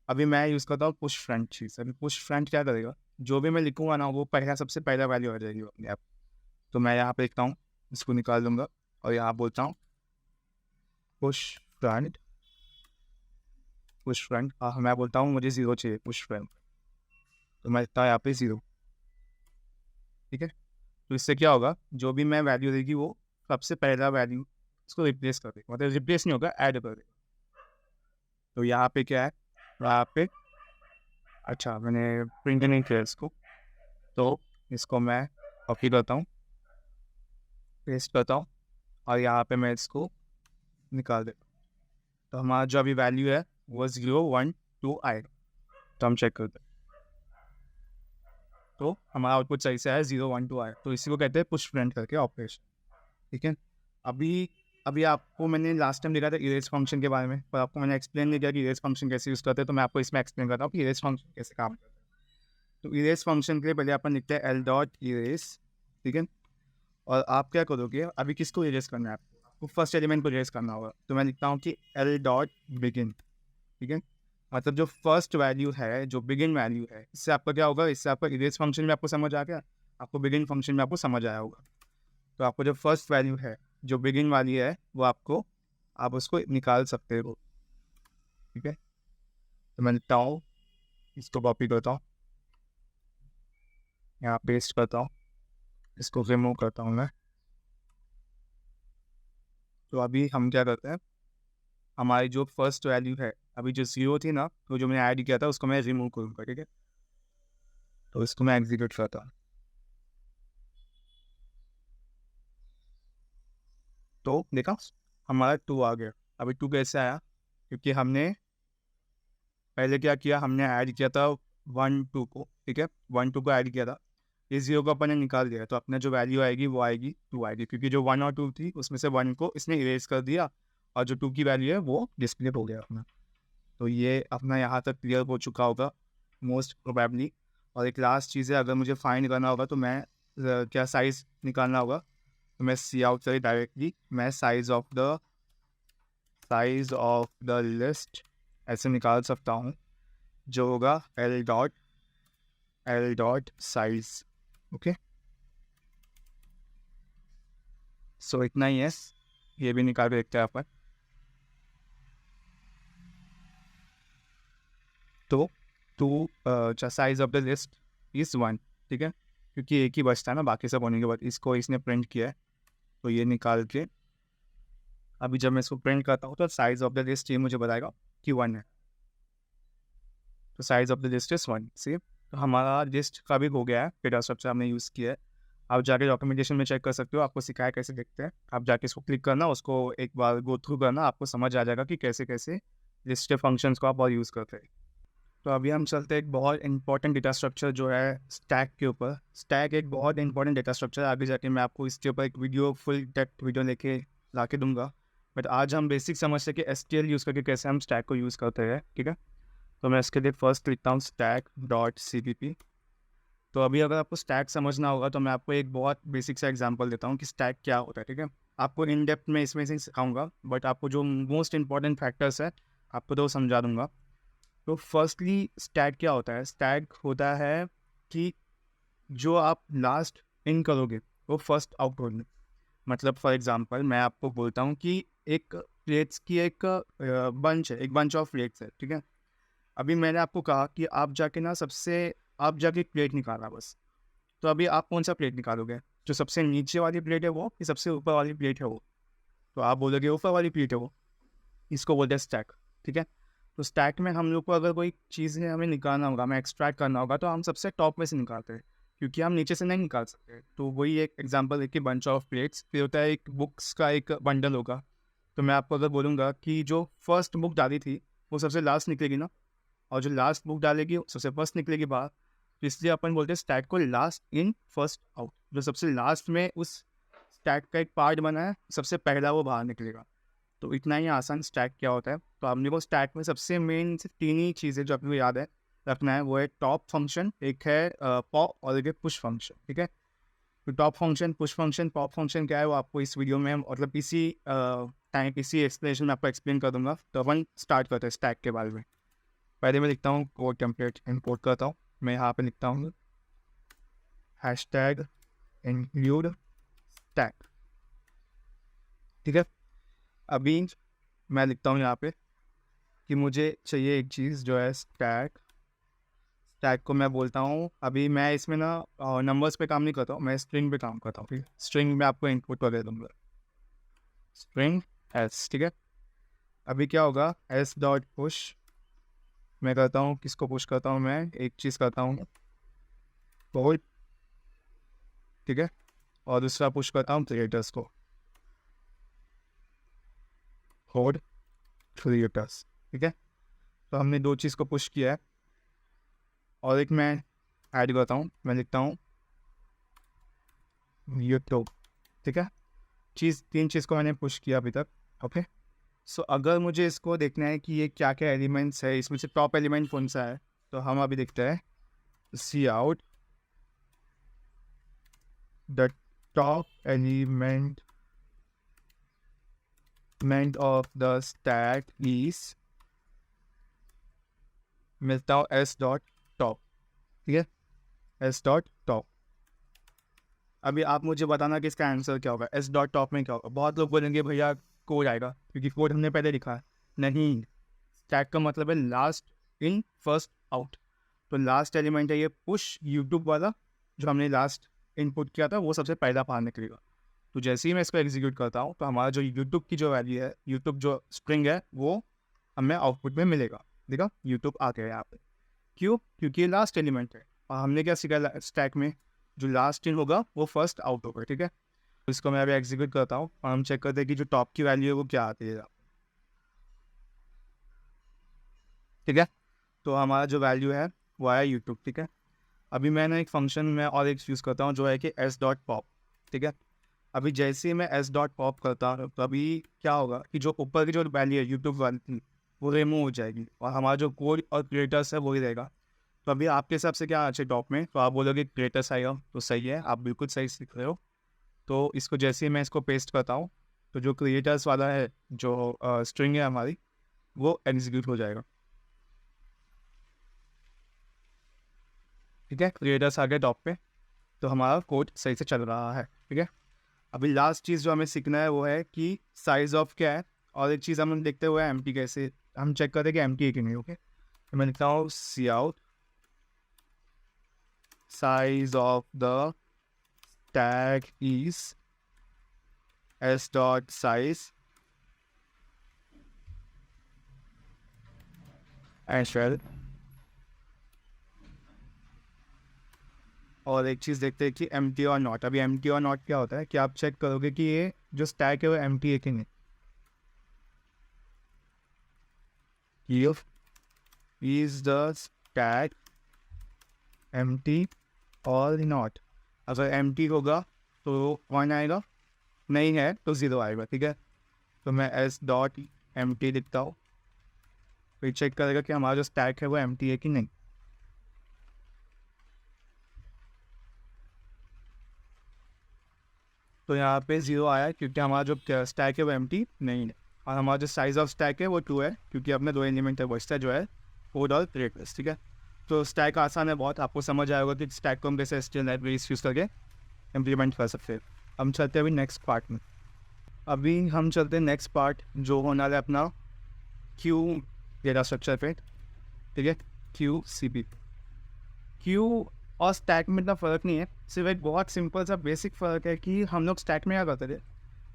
अभी मैं यूज़ करता हूँ पुश फ्रंट चीज़। अभी पुश फ्रंट क्या करेगा, जो भी मैं लिखूँगा ना वो सबसे पहला वैल्यू आ जाएगी अपने आप। तो मैं यहाँ पे लिखता हूँ, इसको निकाल दूंगा और यहाँ बोलता हूँ पुश फ्रंट। मैं बोलता हूँ मुझे 0 चाहिए पुश फ्रंट, तो मैं लिखता हूँ यहाँ पे 0। ठीक है। तो इससे क्या होगा, जो भी मैं वैल्यू देगी वो सबसे पहला वैल्यू इसको रिप्लेस कर देगा, मतलब रिप्लेस नहीं होगा, ऐड कर देगा। तो यहाँ पे क्या है, यहाँ पे अच्छा मैंने प्रिंट नहीं किया इसको, तो इसको मैं कॉपी करता हूँ, पेस्ट करता हूँ और यहाँ पे मैं इसको निकाल देता हूँ। तो हमारा जो अभी वैल्यू है वो 0 1 2 आएगा। तो हम चेक करते हैं, तो हमारा आउटपुट सही से आया, 0 1 2 आया। तो इसी को कहते हैं पुश फ्रंट करके ऑपरेशन। ठीक है। अभी अभी आपको मैंने लास्ट टाइम देखा था इरेज फंक्शन के बारे में, पर आपको मैंने एक्सप्लेन नहीं किया कि इरेज फंक्शन कैसे यूज़ करते हैं, तो मैं आपको इसमें एक्सप्लेन करता हूँ कि इरेज फंक्शन कैसे काम करता है। तो इरेज फंक्शन के लिए पहले अपन लिखते हैं एल डॉट इरेज। ठीक है। और आप क्या करोगे, अभी किसको इरेज करना है आपको फर्स्ट एलिमेंट को इरेज करना होगा। तो मैं लिखता हूँ कि एल डॉट बिगिन। ठीक है। मतलब जो फर्स्ट वैल्यू है, जो बिगिन वैल्यू है, इससे आपका क्या होगा, इससे आपका इरेज फंक्शन में आपको समझ आ गया, आपको बिगिन फंक्शन में आपको समझ आया होगा। तो आपको जो फर्स्ट वैल्यू है, जो बिगिन वाली है, वो आप उसको निकाल सकते हो। ठीक है। तो मैं लिखता हूँ, इसको कॉपी करता हूँ, यहाँ पेस्ट करता हूँ, इसको रिमूव करता हूँ मैं। तो अभी हम क्या करते हैं, हमारी जो फर्स्ट वैल्यू है, अभी जो 0 थी ना, तो जो मैंने ऐड किया था उसको मैं रिमूव करूँगा। ठीक है। तो इसको मैं एग्जीक्यूट करता हूँ, तो देखा हमारा 2 आ गया। अभी 2 कैसे आया, क्योंकि हमने पहले क्या किया, हमने ऐड किया था 1 2 को। ठीक है। 1 2 को ऐड किया था, ये 0 को अपन ने निकाल दिया, तो अपना जो वैल्यू आएगी वो आएगी 2 आएगी, क्योंकि जो 1 और 2 थी उसमें से 1 को इसने इरेज कर दिया और जो 2 की वैल्यू है वो डिस्प्ले हो गया अपना। तो ये अपना यहाँ तक क्लियर हो चुका होगा मोस्ट प्रोबेबली। और एक लास्ट चीज़ है, अगर मुझे फाइंड करना होगा तो मैं क्या साइज़ निकालना होगा, तो मैं सी आउट से डायरेक्टली मैं साइज ऑफ द लिस्ट ऐसे निकाल सकता हूँ, जो होगा एल डॉट साइज। ओके। सो इतना ही है, ये भी निकाल के देखते हैं अपन। तो size of the list is 1। ठीक है। क्योंकि एक ही बचता है ना बाकी सब होने के बाद, इसको इसने प्रिंट किया है, तो ये निकाल के अभी जब मैं इसको प्रिंट करता हूँ तो साइज ऑफ द लिस्ट ये मुझे बताएगा कि 1 है। तो size of the list is 1। सी, तो हमारा लिस्ट का भी हो गया है, डेटा स्ट्रक्चर हमने यूज़ किया है। आप जाके डॉक्यूमेंटेशन में चेक कर सकते हो, आपको सिखाया कैसे देखते हैं। आप जाके इसको क्लिक करना, उसको एक बार गो थ्रू करना, आपको समझ आ जाएगा कि कैसे कैसे लिस्ट के फंक्शंस को आप और यूज़ करते हैं। तो अभी हम चलते हैं एक बहुत इंपॉर्टेंट डेटा स्ट्रक्चर जो है स्टैक के ऊपर। स्टैक एक बहुत इंपॉर्टेंट डेटा स्ट्रक्चर है, आगे जाके मैं आपको इसके ऊपर एक वीडियो फुल टेक्स्ट वीडियो लेके ला के दूंगा। बट आज हम बेसिक समझते हैं कि SQL यूज़ करके कैसे हम स्टैक को यूज़ करते हैं। ठीक है। तो मैं इसके लिए फर्स्ट लिखता हूँ स्टैक डॉट CPP। तो अभी अगर आपको स्टैक समझना होगा तो मैं आपको एक बहुत बेसिक सा एग्जांपल देता हूँ कि स्टैक क्या होता है। ठीक है। आपको इन डेप्थ में इसमें से सिखाऊंगा, बट आपको जो मोस्ट इंपॉर्टेंट फैक्टर्स है आपको तो समझा दूंगा। तो फर्स्टली स्टैक क्या होता है? स्टैक होता है कि जो आप लास्ट इन करोगे वो फर्स्ट आउट होगी। मतलब फॉर एग्जांपल मैं आपको बोलता हूँ कि एक प्लेट्स की एक बंच है, एक बंच ऑफ प्लेट्स है, ठीक है। अभी मैंने आपको कहा कि आप जाके ना आप जाके एक प्लेट निकालना बस। तो अभी आप कौन सा प्लेट निकालोगे? जो सबसे नीचे वाली प्लेट है वो कि सबसे ऊपर वाली प्लेट है वो? तो आप बोलोगे ऊपर वाली प्लेट है वो। इसको बोलते हैं स्टैक, ठीक है। तो स्टैक में हम लोग को अगर कोई चीज़ हमें निकालना होगा, हमें एक्सट्रैक्ट करना होगा, तो हम सबसे टॉप में से निकालते हैं, क्योंकि हम नीचे से नहीं निकाल सकते। तो वही एक एग्जांपल है कि बंच ऑफ प्लेट्स। फिर होता है एक बुक्स का एक बंडल होगा। तो मैं आपको अगर बोलूँगा कि जो फर्स्ट बुक डाली थी वो सबसे लास्ट निकलेगी ना, और जो लास्ट बुक डालेगी वो सबसे फर्स्ट निकलेगी बाहर। तो इसलिए अपन बोलते हैं स्टैक को लास्ट इन फर्स्ट आउट। जो सबसे लास्ट में उस स्टैक का एक पार्ट बना है, सबसे पहला वो बाहर निकलेगा। तो इतना ही आसान स्टैक क्या होता है। तो आपने को स्टैक में सबसे मेन सिर्फ 3 ही चीज़ें जो आपको याद है रखना है, वो है टॉप फंक्शन, एक है पॉप और एक है पुश फंक्शन, ठीक है। तो top function, push function, pop function क्या है वो आपको इस वीडियो में मतलब इसी टाइम इसी एक्सप्लेनेशन में आपको एक्सप्लेन कर दूंगा। तो अपन स्टार्ट करते हैं स्टैक के बारे में। पहले मैं लिखता हूँ कोड टेम्पलेट इंपोर्ट करता हूँ। मैं यहाँ पे लिखता हूँ हैशटैग इंक्लूड स्टैक, ठीक है। अभी मैं लिखता हूँ यहाँ पे कि मुझे चाहिए एक चीज़ जो है स्टैक। स्टैक को मैं बोलता हूँ, अभी मैं इसमें ना नंबर्स पे काम नहीं करता हूँ, मैं स्ट्रिंग पे काम करता हूँ, ठीक है। स्ट्रिंग में आपको इनपुट वगैरह दूंगा, स्ट्रिंग एस, ठीक है। अभी क्या होगा, एस डॉट पुश मैं करता हूँ, किसको पुश करता हूँ? मैं एक चीज़ करता हूँ कोड, ठीक है, और दूसरा पुश करता हूँ क्रिएटर्स को, कोड क्रिएटर्स, ठीक है। तो हमने 2 चीज़ को पुश किया है। और एक मैं ऐड करता हूँ, मैं लिखता हूँ यूट्यूब, ठीक है। 3 चीज़ को मैंने पुश किया अभी तक, ओके। सो अगर मुझे इसको देखना है कि ये क्या क्या एलिमेंट्स है, इसमें से टॉप एलिमेंट कौन सा है, तो हम अभी देखते हैं cout the top element of the stack is, मिलता हूँ एस डॉट टॉप, ठीक है, एस डॉट टॉप। अभी आप मुझे बताना कि इसका आंसर क्या होगा, एस डॉट टॉप में क्या होगा। बहुत लोग बोलेंगे भैया कोड आएगा, क्योंकि कोड हमने पहले लिखा है। नहीं, स्टैक का मतलब है लास्ट इन फर्स्ट आउट। तो लास्ट एलिमेंट है ये पुश यूट्यूब वाला, जो हमने लास्ट इनपुट किया था वो सबसे पहला बाहर निकलेगा। तो जैसे ही मैं इसको एग्जीक्यूट करता हूँ तो हमारा जो यूट्यूब की जो वैल्यू है, यूट्यूब जो स्ट्रिंग है, वो हमें आउटपुट में मिलेगा। देखा, यूट्यूब आ गया यहाँ पे। क्यों? क्योंकि ये लास्ट एलिमेंट है, और हमने क्या सीखा स्टैक में, जो लास्ट इन होगा वो फर्स्ट आउट होगा, ठीक है। तो इसको मैं अभी एग्जीक्यूट करता हूँ और हम चेक करते हैं कि जो टॉप की वैल्यू है वो क्या आती है, ठीक है। तो हमारा जो वैल्यू है वो आया यूट्यूब, ठीक है। अभी मैंने एक फंक्शन में और एक यूज़ करता हूँ जो है कि एस डॉट पॉप, ठीक है। अभी जैसे ही मैं एस डॉट पॉप करता हूँ तो अभी क्या होगा कि जो ऊपर की जो वैल्यू है यूट्यूब वाली थी वो रिमूव हो जाएगी, और हमारा जो कोड और क्रिएटर्स है वही रहेगा। तो अभी आपके हिसाब से क्या अच्छे टॉप में, तो आप बोलोगे क्रिएटर्स आएगा, तो सही है, आप बिल्कुल सही सीख रहे हो। तो इसको जैसे ही मैं इसको पेस्ट करता हूँ तो जो क्रिएटर्स वाला है, जो स्ट्रिंग है हमारी, वो एग्जीक्यूट हो जाएगा, ठीक है। क्रिएटर्स आ गए टॉप पे, तो हमारा कोड सही से चल रहा है, ठीक है। अभी लास्ट चीज़ जो हमें सीखना है वो है कि साइज ऑफ क्या है, और एक चीज़ हम देखते हुए एम टी कैसे हम चेक करते हैं कि एम टी है कि नहीं, ओके। तो मैं लिखता हूँ cout size of the tag is S dot size and, और एक चीज़ देखते हैं कि एम टी और नॉट। अभी एम टी और नॉट क्या होता है कि आप चेक करोगे कि ये जो स्टैक है वो एम टी है कि नहीं। Is the stack empty और नॉट। अगर एम टी होगा तो 1 आएगा, नहीं है तो 0 आएगा, ठीक है। तो मैं एस डॉट एम टी लिखता हूँ, फिर चेक करेगा कि हमारा जो स्टैक है वो एम टी है कि नहीं। तो यहाँ पे 0 आया क्योंकि हमारा जो स्टैक है वो एम्प्टी नहीं है, और हमारा जो साइज ऑफ स्टैक है वो 2 है, क्योंकि अपने 2 एलिमेंट है, वो इसका जो है कोड और क्रिएटर्स, ठीक है। तो स्टैक आसान है बहुत, आपको समझ आएगा कि स्टैक को हम कैसे एसटीएल लाइब्रेरीज यूज़ करके इम्प्लीमेंट कर सकते हैं। हम चलते हैं अभी नेक्स्ट पार्ट में। अभी हम चलते हैं नेक्स्ट पार्ट जो होने वाला है अपना क्यू डेटा स्ट्रक्चर पे, ठीक है। क्यू सी पी क्यू और स्टैक में इतना फ़र्क नहीं है, सिर्फ एक बहुत सिंपल सा बेसिक फ़र्क है कि हम लोग स्टैक में क्या करते थे।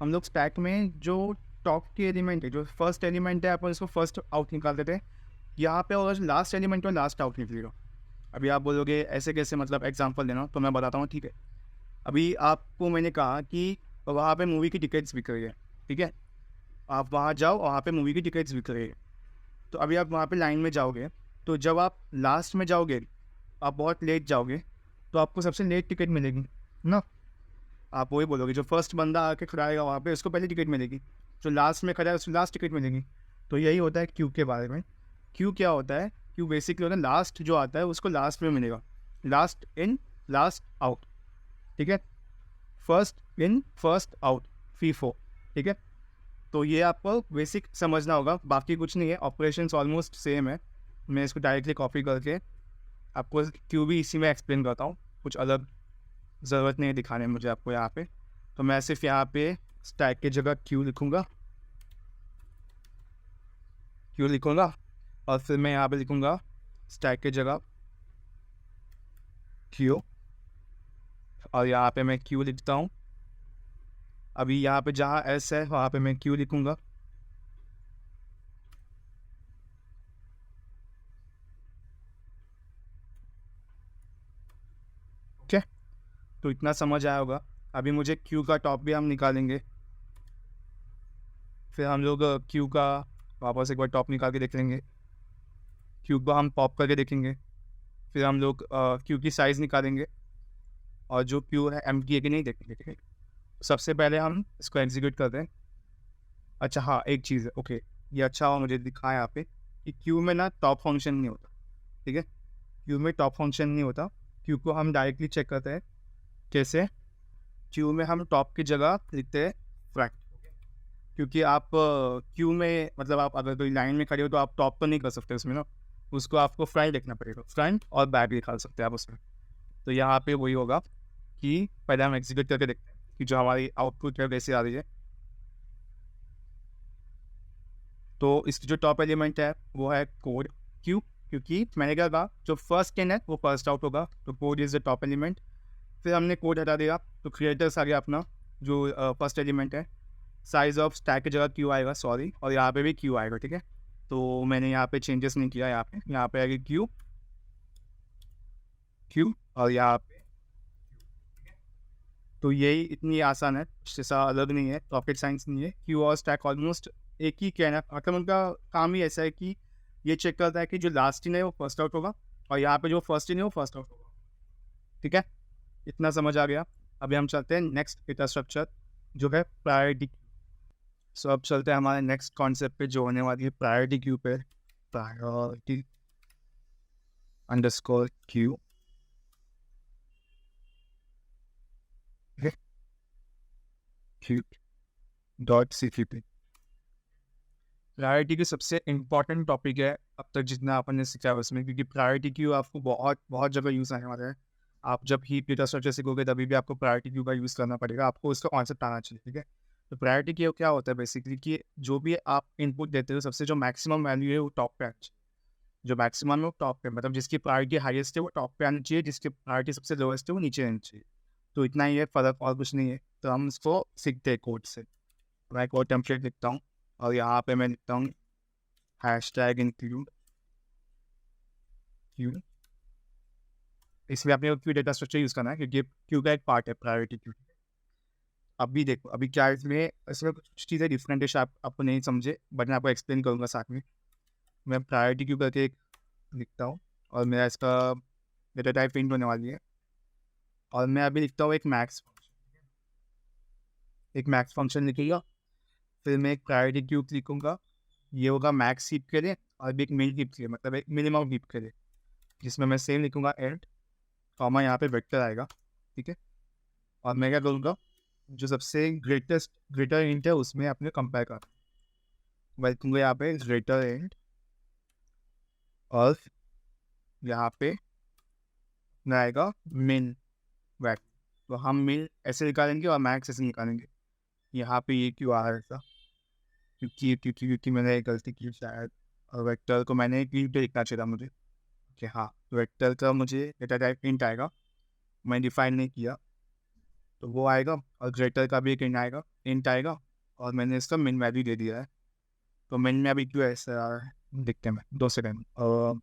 हम लोग स्टैक में जो टॉप के एलिमेंट है, जो फर्स्ट एलिमेंट है, अपन इसको फर्स्ट आउट निकालते थे। यहाँ पे अगर लास्ट एलिमेंट हो लास्ट आउट निकलेगा। अभी आप बोलोगे ऐसे कैसे, मतलब एग्जांपल देना, तो मैं बताता हूँ, ठीक है। अभी आपको मैंने कहा कि वहाँ पे मूवी की टिकट्स बिक रही है, ठीक है। आप वहाँ जाओ, वहाँ पे मूवी की टिकट्स बिक रही है। तो अभी आप वहाँ पे लाइन में जाओगे, तो जब आप लास्ट में जाओगे, आप बहुत लेट जाओगे, तो आपको सबसे लेट टिकट मिलेगी ना। आप वही बोलोगे, जो फर्स्ट बंदा आके खड़ा रहेगा वहाँ पे उसको पहले टिकट मिलेगी, जो लास्ट में खड़ा है उसको लास्ट टिकट मिलेगी। तो यही होता है क्यू के बारे में। क्यू क्या होता है, क्यू बेसिकली होता है लास्ट जो आता है उसको लास्ट में मिलेगा, लास्ट इन लास्ट आउट, ठीक है। First in first out, FIFO, ठीक है। तो ये आपको बेसिक समझना होगा, बाकी कुछ नहीं है, ऑपरेशंस ऑलमोस्ट सेम है। मैं इसको डायरेक्टली कॉपी करके आपको क्यू भी इसी में एक्सप्लेन करता हूँ, कुछ अलग ज़रूरत नहीं है दिखाने में मुझे आपको यहाँ पे। तो मैं सिर्फ यहाँ पे स्टैक की जगह क्यू लिखूँगा, क्यू लिखूँगा, और फिर मैं यहाँ पे लिखूँगा स्टैक की जगह क्यू, और यहाँ पे मैं क्यू लिखता हूँ। अभी यहाँ पे जहाँ एस है वहाँ पे मैं क्यू लिखूँगा, ठीक है। तो इतना समझ आया होगा। अभी मुझे क्यू का टॉप भी हम निकालेंगे, फिर हम लोग क्यू का वापस एक बार टॉप निकाल के देख लेंगे, क्यू को हम पॉप करके देखेंगे, फिर हम लोग क्यू की साइज़ निकालेंगे, और जो क्यू है एम्प्टी है कि नहीं देखेंगे, ठीक है। सबसे पहले हम इसको एग्जीक्यूट करते हैं। अच्छा हाँ, एक चीज़ है, ओके, ये अच्छा हुआ मुझे दिखा यहाँ पे कि क्यू में ना टॉप फंक्शन नहीं होता, ठीक है। क्यू में टॉप फंक्शन नहीं होता। क्यू को हम डायरेक्टली चेक करते हैं कैसे। क्यू में हम टॉप की जगह लिखते हैं फ्रंट, क्योंकि आप क्यू में मतलब आप अगर कोई लाइन में खड़े हो तो आप टॉप तो नहीं कर सकते उसमें ना, उसको आपको फ्रंट लिखना पड़ेगा, फ्रंट और बैक लिखा सकते हैं आप उसमें। तो यहाँ पे वही होगा कि पहले हम एग्जीक्यूट करके देखते हैं कि जो हमारी आउटपुट है वैसे आ रही है। तो इसकी जो टॉप एलिमेंट है वो है कोड क्यू, क्योंकि मैंने क्या कहा, जो फर्स्ट इन है वो फर्स्ट आउट होगा, तो code is the top element. फिर हमने कोड हटा दिया तो क्रिएटर्स आ गया अपना, जो फर्स्ट एलिमेंट है। साइज ऑफ स्टैक की जगह क्यू आएगा, सॉरी, और यहाँ पे भी क्यू आएगा, ठीक है। तो मैंने यहाँ पे चेंजेस नहीं किया, यहाँ पे आएगी क्यू, क्यू, और यहाँ पे। तो यही इतनी आसान है, जैसा अलग नहीं है, रॉकेट साइंस नहीं है। क्यू और स्टैक ऑलमोस्ट एक ही कहना, मतलब उनका काम ही ऐसा है कि ये चेक करता है कि जो लास्ट इन है वो फर्स्ट आउट होगा, और यहाँ पे जो फर्स्ट इन है वो फर्स्ट आउट होगा, ठीक है। इतना समझ आ गया। अभी हम चलते हैं नेक्स्ट डेटा स्ट्रक्चर जो है प्रायोरिटी। सो अब चलते हैं हमारे नेक्स्ट कॉन्सेप्ट पे जो होने वाली है प्रायोरिटी क्यू पे। Priority underscore queue, queue dot C P P. Priority की सबसे इम्पॉर्टेंट टॉपिक है अब तक जितना अपन ने सीखा है उसमें, क्योंकि प्रायोरिटी क्यू आपको बहुत बहुत जगह यूज़ आने वाला है। आप जब हीप डेटा स्ट्रक्चर सीखोगे तभी भी आपको प्रायोरिटी क्यू का यूज़ करना पड़ेगा, आपको उसका कॉन्सेप्ट आना चाहिए, ठीक है। तो प्रायोरिटी क्यू क्या होता है बेसिकली कि जो भी आप इनपुट देते हो सबसे जो मैक्सिमम वैल्यू है वो टॉप पे आनी चाहिए। जो मैक्सिमम है वो टॉप पे, मतलब जिसकी प्रायोरिटी हाईएस्ट है वो टॉप पे आनी चाहिए, जिसकी प्रायोरिटी सबसे लोएस्ट है वो नीचे आनी चाहिए। तो इतना ही है फ़र्क, और कुछ नहीं है। तो हम इसको सीखते हैं कोड से। मैं कोड टेम्पलेट लिखता हूँ, और यहाँ पे मैं लिखता हूँ हैशटैग इंक्लूड क्यू। इसमें आपने क्यू डेटा स्ट्रक्चर यूज़ करना है क्योंकि क्यू का एक पार्ट है प्रायोरिटी क्यू। अभी देखो, अभी क्या इसमें इसमें कुछ चीज़ें डिफरेंट है, शायद आपको नहीं समझे, बट मैं आपको एक्सप्लेन करूँगा साथ में। मैं प्रायोरिटी क्यू करके एक लिखता हूँ, और मेरा इसका डेटा टाइप प्रिंट होने वाली है, और मैं अभी लिखता हूँ एक मैक्स फंक्शन लिखेगा। फिर मैं एक प्रायोरिटी क्यू लिखूँगा, ये होगा मैक्स हीप के लिए, और भी एक मिन हीप के लिए, मतलब एक मिनिमम हीप के लिए, जिसमें मैं सेम लिखूँगा एंड कॉमा, यहाँ पे वेक्टर आएगा, ठीक है। और मैं क्या करूँगा, जो सबसे ग्रेटर इंट है उसमें अपने कंपेयर कर, मैं लिखूँगा यहाँ पे ग्रेटर इंट और यहाँ पे ना आएगा मिन वैल्यू, तो हम मिन ऐसे निकालेंगे और मैक्स ऐसे निकालेंगे। यहाँ पे ये क्यों आ रहा है ऐसा, क्योंकि मैंने एक गलती की शायद, और वेक्टर को मैंने एक इंट लिखना चाहिए था मुझे कि हाँ वेक्टर का मुझे डेटा टाइप इंट आएगा, मैं डिफाइन नहीं किया तो वो आएगा, और ग्रेटर का भी एक इंट आएगा और मैंने इसका मिन वैल्यू दे दिया है। तो मिन में अभी क्यों ऐसा आ रहा है देखते हैं, 2 सेकेंड। और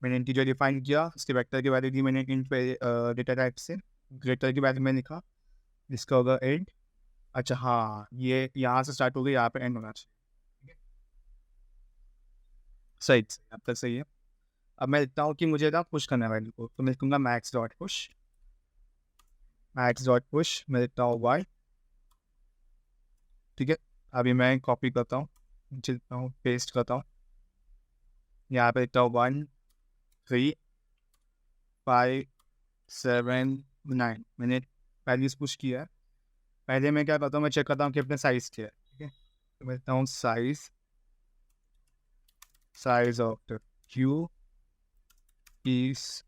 मैंने इंटीजर डिफाइन किया, उसके वेक्टर की वैल्यू दी मैंने इंट पे डेटा टाइप से, ग्रेटर की वैल्यू में लिखा, इसका होगा इंट। अच्छा हाँ, ये यहाँ से स्टार्ट हो गई, यहाँ पे एंड होना चाहिए। सही, अब तक सही है। अब मैं लिखता हूँ कि मुझे ना पुश करना है वैल्यू को, तो मैं लिखूँगा मैक्स डॉट पुश, मैं लिखता हूँ वाई। ठीक है, अभी मैं कॉपी करता हूँ, नीचे लिखता हूँ, पेस्ट करता हूँ, यहाँ पे लिखता हूँ 1 3 5 7 9। मैंने वैल्यूज पुश किया है। पहले मैं क्या करता हूँ, मैं चेक करता हूँ कि अपने साइज़ क्या है। ठीक है, तो मैं लिखता हूँ size of the Q is,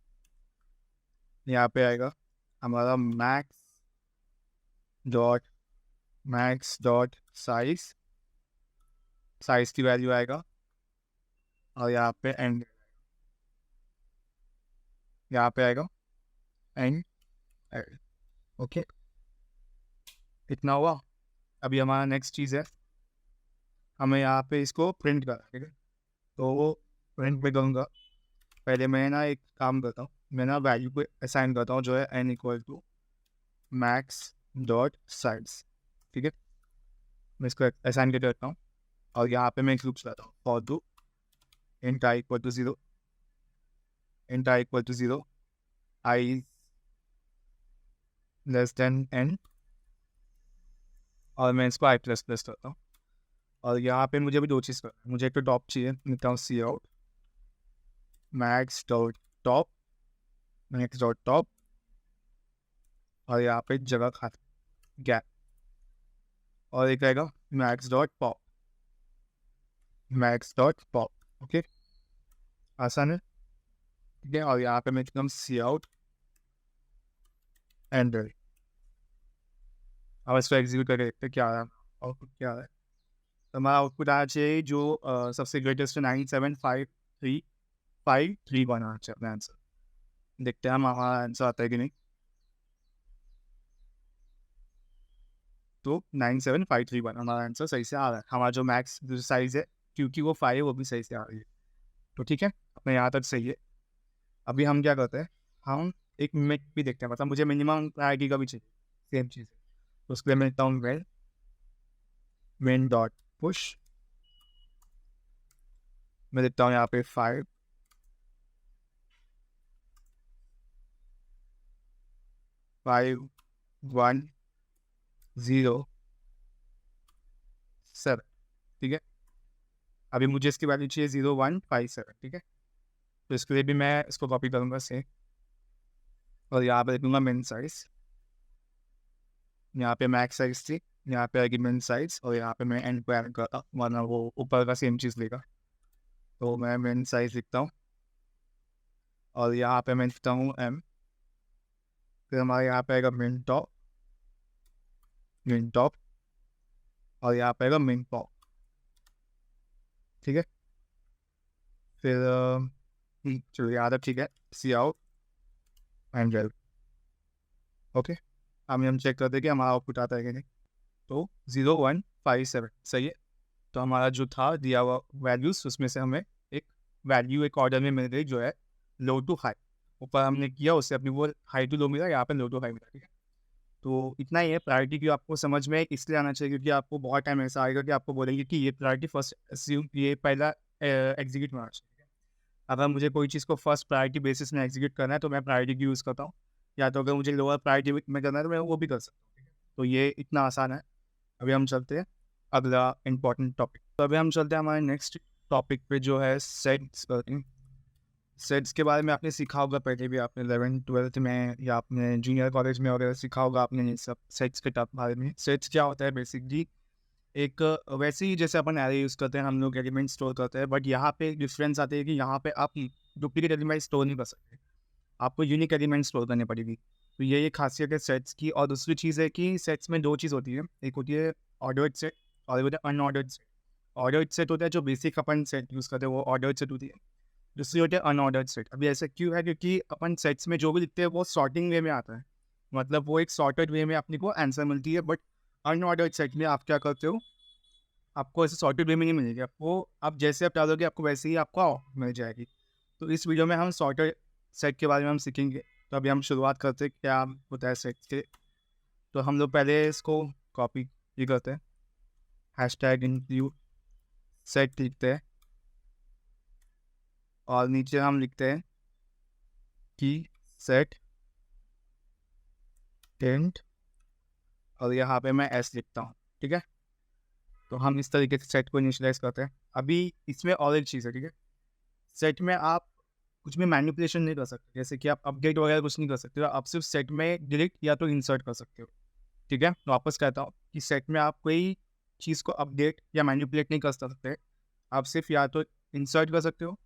यहाँ पे आएगा हमारा मैक्स डॉट साइज की वैल्यू आएगा, और यहाँ पे एंड, यहाँ पे आएगा एंड। ओके, इतना हुआ। अभी हमारा नेक्स्ट चीज़ है, हमें यहाँ पे इसको प्रिंट करना है। ठीक है, तो वो प्रिंट में करूँगा। पहले मैं ना एक काम करता हूँ, मैं ना वैल्यू को असाइन करता हूँ जो है n equal to max dot size. ठीक है, मैं इसको असाइन करके रखता हूँ, और यहाँ पे मैं एक लूप चलाता हूँ, for do int i equal to 0, i less than n, और मैं इसको i प्लस प्लस करता हूँ। और यहाँ पे मुझे भी 2 चीज़ करना है, मुझे एक तो टॉप चाहिए, लिखता हूँ सी आउट मैक्स डॉट टॉप, और यहाँ पे जगह खा गैप, और एक रहेगा मैक्स डॉट पॉप। ओके, आसान है। ठीक है, और यहाँ पे मैं एकदम सी आउट एंडर। अब इसको एग्जीक्यूट करके देखते हैं क्या आ रहा है, आउटपुट क्या आ रहा है। तो हमारा आउटपुट आना चाहिए जो सबसे ग्रेटेस्ट 9753531 आना चाहिए अपना आंसर। देखते हैं हमारा आंसर आता है कि नहीं। तो 97531 हमारा आंसर सही से आ रहा है। हमारा जो मैक्स जो साइज है, क्योंकि वो 5 है, वो भी सही से आ रही है। तो ठीक है, अपने यहाँ तक सही है। अभी हम क्या करते हैं, हम एक मिक भी देखते हैं, मतलब मुझे मिनिमम प्रायोरिटी का भी चाहिए, सेम चीज़ है। तो उसके लिए मैं लिखता हूँ वेन डॉट पुश, मैं लिखता हूँ यहाँ पे 5 1 0 7। ठीक है, अभी मुझे इसकी वैल्यू चाहिए 0 1 5 7। ठीक है, तो इसके लिए भी मैं इसको कॉपी करूँगा से, और यहाँ पे लिखूँगा मिन साइज, यहाँ पे मैक्स साइज थी, यहाँ पे आएगी मिन साइज, और यहाँ पे मैं एंड पे ऐड करता, वरना वो ऊपर का सेम चीज़ लेगा। तो मैं मिन साइज लिखता हूँ, और यहाँ पे मैं लिखता हूँ m, फिर हमारे यहाँ पे आएगा मिन टॉप, और यहाँ पे आएगा मिन पॉप। ठीक है, फिर चलो यहाँ तक ठीक है, सी आउट एंड वेल। ओके, अब हम चेक करते हैं कि हमारा आउटपुट आता है कि नहीं। तो 0 1 5 7 सही है। तो हमारा जो था दिया हुआ वैल्यूज़, उसमें से हमें एक वैल्यू एक ऑर्डर में मिल गई जो है लो टू हाई। ऊपर हमने किया उससे अपनी वो हाई टू लो मिला, यहाँ पे लो टू हाई मिला। ठीक है, तो इतना ही है। प्रायोरिटी की आपको समझ में इसलिए आना चाहिए क्योंकि आपको बहुत टाइम ऐसा आएगा कि आपको बोलेंगे कि ये प्रायोरिटी फर्स्ट अस्यूम, ये पहला एग्जीक्यूट होना चाहिए। अगर मुझे कोई चीज़ को फर्स्ट प्रायोरिटी बेसिस में एग्जीक्यूट करना है तो मैं प्रायोरिटी की यूज़ करता हूँ, या तो अगर मुझे लोअर प्रायोरिटी में करना है तो मैं वो भी कर सकता हूँ। तो ये इतना आसान है। अभी हम चलते हैं अगला इम्पॉर्टेंट टॉपिक। तो अभी हम चलते हैं हमारे नेक्स्ट टॉपिक पे जो है सेट्स। सेट्स के बारे में आपने सीखा होगा पहले भी, आपने 11th-12th में या आपने जूनियर कॉलेज में वगैरह सीखा होगा आपने ये सब सेट्स के बारे में। सेट्स क्या होता है बेसिकली, एक वैसे ही जैसे अपन एरे यूज़ करते हैं, हम लोग एलिमेंट स्टोर करते हैं, बट यहाँ पे एक डिफरेंस आती है कि यहाँ पे आप डुप्लीकेट एलिमेंट स्टोर नहीं कर सकते, आपको यूनिक एलिमेंट स्टोर करनी पड़ेगी। तो ये खासियत है सेट्स की। और दूसरी चीज़ है कि सेट्स में 2 चीज़ होती है, एक होती है ऑर्डर्ड सेट और एक होता है अनऑर्डर्ड सेट। ऑर्डर्ड सेट होता है जो बेसिक अपन सेट यूज़ करते हैं, वो ऑर्डर्ड सेट होती है। दूसरी होती है अनऑर्डर्ड सेट। अभी ऐसा क्यों है? क्योंकि अपन सेट्स में जो भी लिखते हैं वो सॉर्टिंग वे में आता है, मतलब वो एक सॉर्टेड वे में अपने को आंसर मिलती है। बट अनऑर्डर्ड सेट में आप क्या करते हो, आपको ऐसे सॉर्टेड वे में नहीं मिलेगी, आपको आप जैसे आप डालोगे आपको वैसे ही आपको मिल जाएगी। तो इस वीडियो में हम सॉर्टेड सेट के बारे में हम सीखेंगे। तो अभी हम शुरुआत करते हैं क्या होता है सेट के। तो हम लोग पहले इसको कॉपी ये करते हैं, हैशटैग इंक्लूड सेट लिखते हैं और नीचे हम लिखते हैं कि सेट टेंट और यहाँ पे मैं एस लिखता हूँ, ठीक है। तो हम इस तरीके से सेट को इनिशियलाइज करते हैं। अभी इसमें और एक चीज़ है, ठीक है, सेट में आप कुछ भी मैनिपुलेशन नहीं कर सकते, जैसे कि आप अपडेट वगैरह कुछ नहीं कर सकते हो, आप सिर्फ सेट में डिलीट या तो इंसर्ट कर सकते हो, ठीक है। तो वापस कहता हूँ कि सेट में आप कोई चीज़ को अपडेट या मैनिपुलेट नहीं कर सकते, आप सिर्फ या तो इंसर्ट कर सकते हो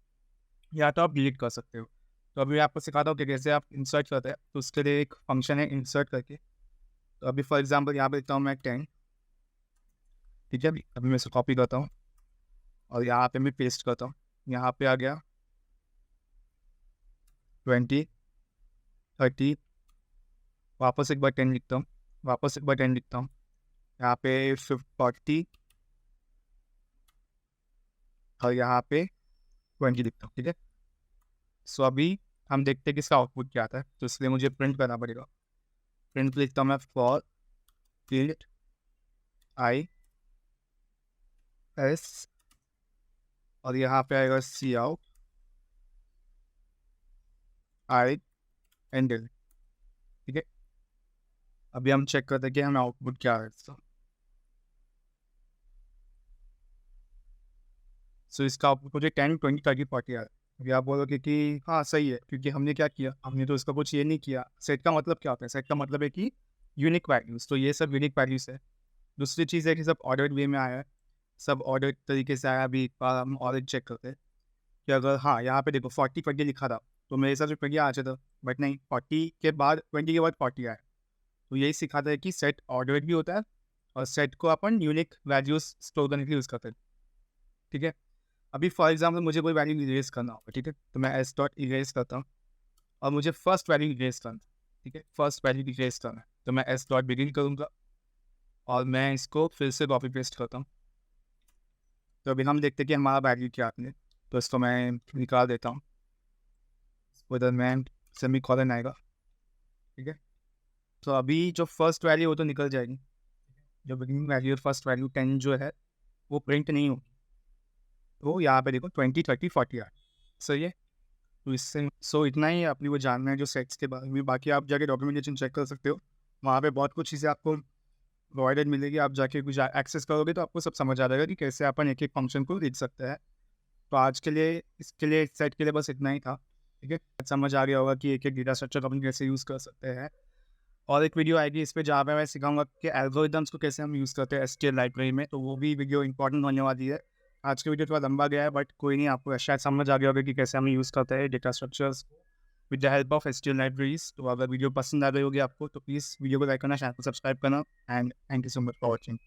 या तो आप डिलीट कर सकते हो। तो अभी मैं आपको सिखाता हूँ कि कैसे आप इंसर्ट करते हैं। तो उसके लिए एक फंक्शन है इंसर्ट करके। तो अभी फॉर एग्जाम्पल यहाँ पे लिखता हूँ मैं 10, ठीक है। अभी मैं इसे कॉपी करता हूँ और यहाँ पे मैं पेस्ट करता हूँ। यहाँ पे आ गया 20, 30, वापस एक बार 10 लिखता हूँ, वापस एक बार 10 लिखता हूँ, यहाँ पे 40 और यहाँ पे 20 लिखता हूँ, ठीक है। सो अभी हम देखते हैं कि इसका आउटपुट क्या आता है। तो इसलिए मुझे प्रिंट करना पड़ेगा। प्रिंट लिखता हूँ मैं फॉर प्रिंट आई एस और यहाँ पे आएगा सी आउट आई एंडल, ठीक है। अभी हम चेक करते हैं कि हमें आउटपुट क्या है इसका। सो इसका आउटपुट मुझे 10, 20, 30, 40 आ रहा है। अभी आप बोलोगे कि हाँ सही है, क्योंकि हमने क्या किया, हमने तो इसका कुछ ये नहीं किया। सेट का मतलब क्या होता है? सेट का मतलब है कि यूनिक वैल्यूज़, तो ये सब यूनिक वैल्यूज़ है। दूसरी चीज़ है कि सब ऑर्डर्ड वे में आया है, सब ऑर्डर्ड तरीके से आया। अभी एक बार हम और चेक करते हैं कि अगर हाँ यहाँ पे देखो 40 20 लिखा था, तो मेरे हिसाब से 20 आ जाता, बट नहीं, 40 के बाद 20 के बाद 40 आया। तो यही सिखाता है कि सेट ऑर्डर्ड भी होता है और सेट को अपन यूनिक वैल्यूज़ स्टोर करने के लिए यूज़ करते हैं, ठीक है। अभी फॉर एग्जाम्पल मुझे कोई वैल्यू इरेज करना होगा, ठीक है, तो मैं एस डॉट इरेज करता हूँ और मुझे फर्स्ट वैल्यू इरेज करना है, ठीक है, फर्स्ट वैल्यू इरेज करना है। तो मैं एस डॉट बिगिन करूँगा और मैं इसको फिर से कॉपी पेस्ट करता हूँ। तो अभी हम देखते हैं कि हमारा वैल्यू क्या है। तो इसको मैं निकाल देता हूँ, उधर मैं सेमी कॉलन आएगा, ठीक है। तो अभी जो फर्स्ट वैल्यू वो तो निकल जाएगी, जो बिगिनिंग वैल्यू फर्स्ट वैल्यू 10 जो है वो प्रिंट नहीं होगी। तो यहाँ पे देखो 20, 30, 40 आ सही है। तो इससे इतना ही आपने वो जानना है जो सेट्स के बारे में। बाकी आप जाके डॉक्यूमेंटेशन चेक कर सकते हो, वहाँ पे बहुत कुछ चीज़ें आपको प्रोवाइडेड मिलेगी। आप जाके कुछ एक्सेस करोगे तो आपको सब समझ आ जाएगा कि कैसे अपन एक एक फंक्शन को लिख सकते हैं। तो आज के लिए इसके लिए सेट के लिए बस इतना ही था, ठीक है। समझ आ गया होगा कि एक एक डेटा स्ट्रक्चर अपन कैसे यूज़ कर सकते हैं। और एक वीडियो आएगी इस पे जहाँ पे मैं सिखाऊंगा कि एल्गोरिदम्स को कैसे हम यूज़ करते हैं एसक्यूएल लाइब्रेरी में, तो वो भी वीडियो इंपॉर्टेंट होने वाली है। आज की वीडियो थोड़ा लंबा गया है, बट कोई नहीं, आपको शायद समझ आ गया होगा कि कैसे हम यूज़ करते हैं data structures with the help of SQL libraries. तो अगर वीडियो पसंद आ गई होगी आपको तो प्लीज़ वीडियो को लाइक करना, चैनल को सब्सक्राइब करना, and thank you so much for watching.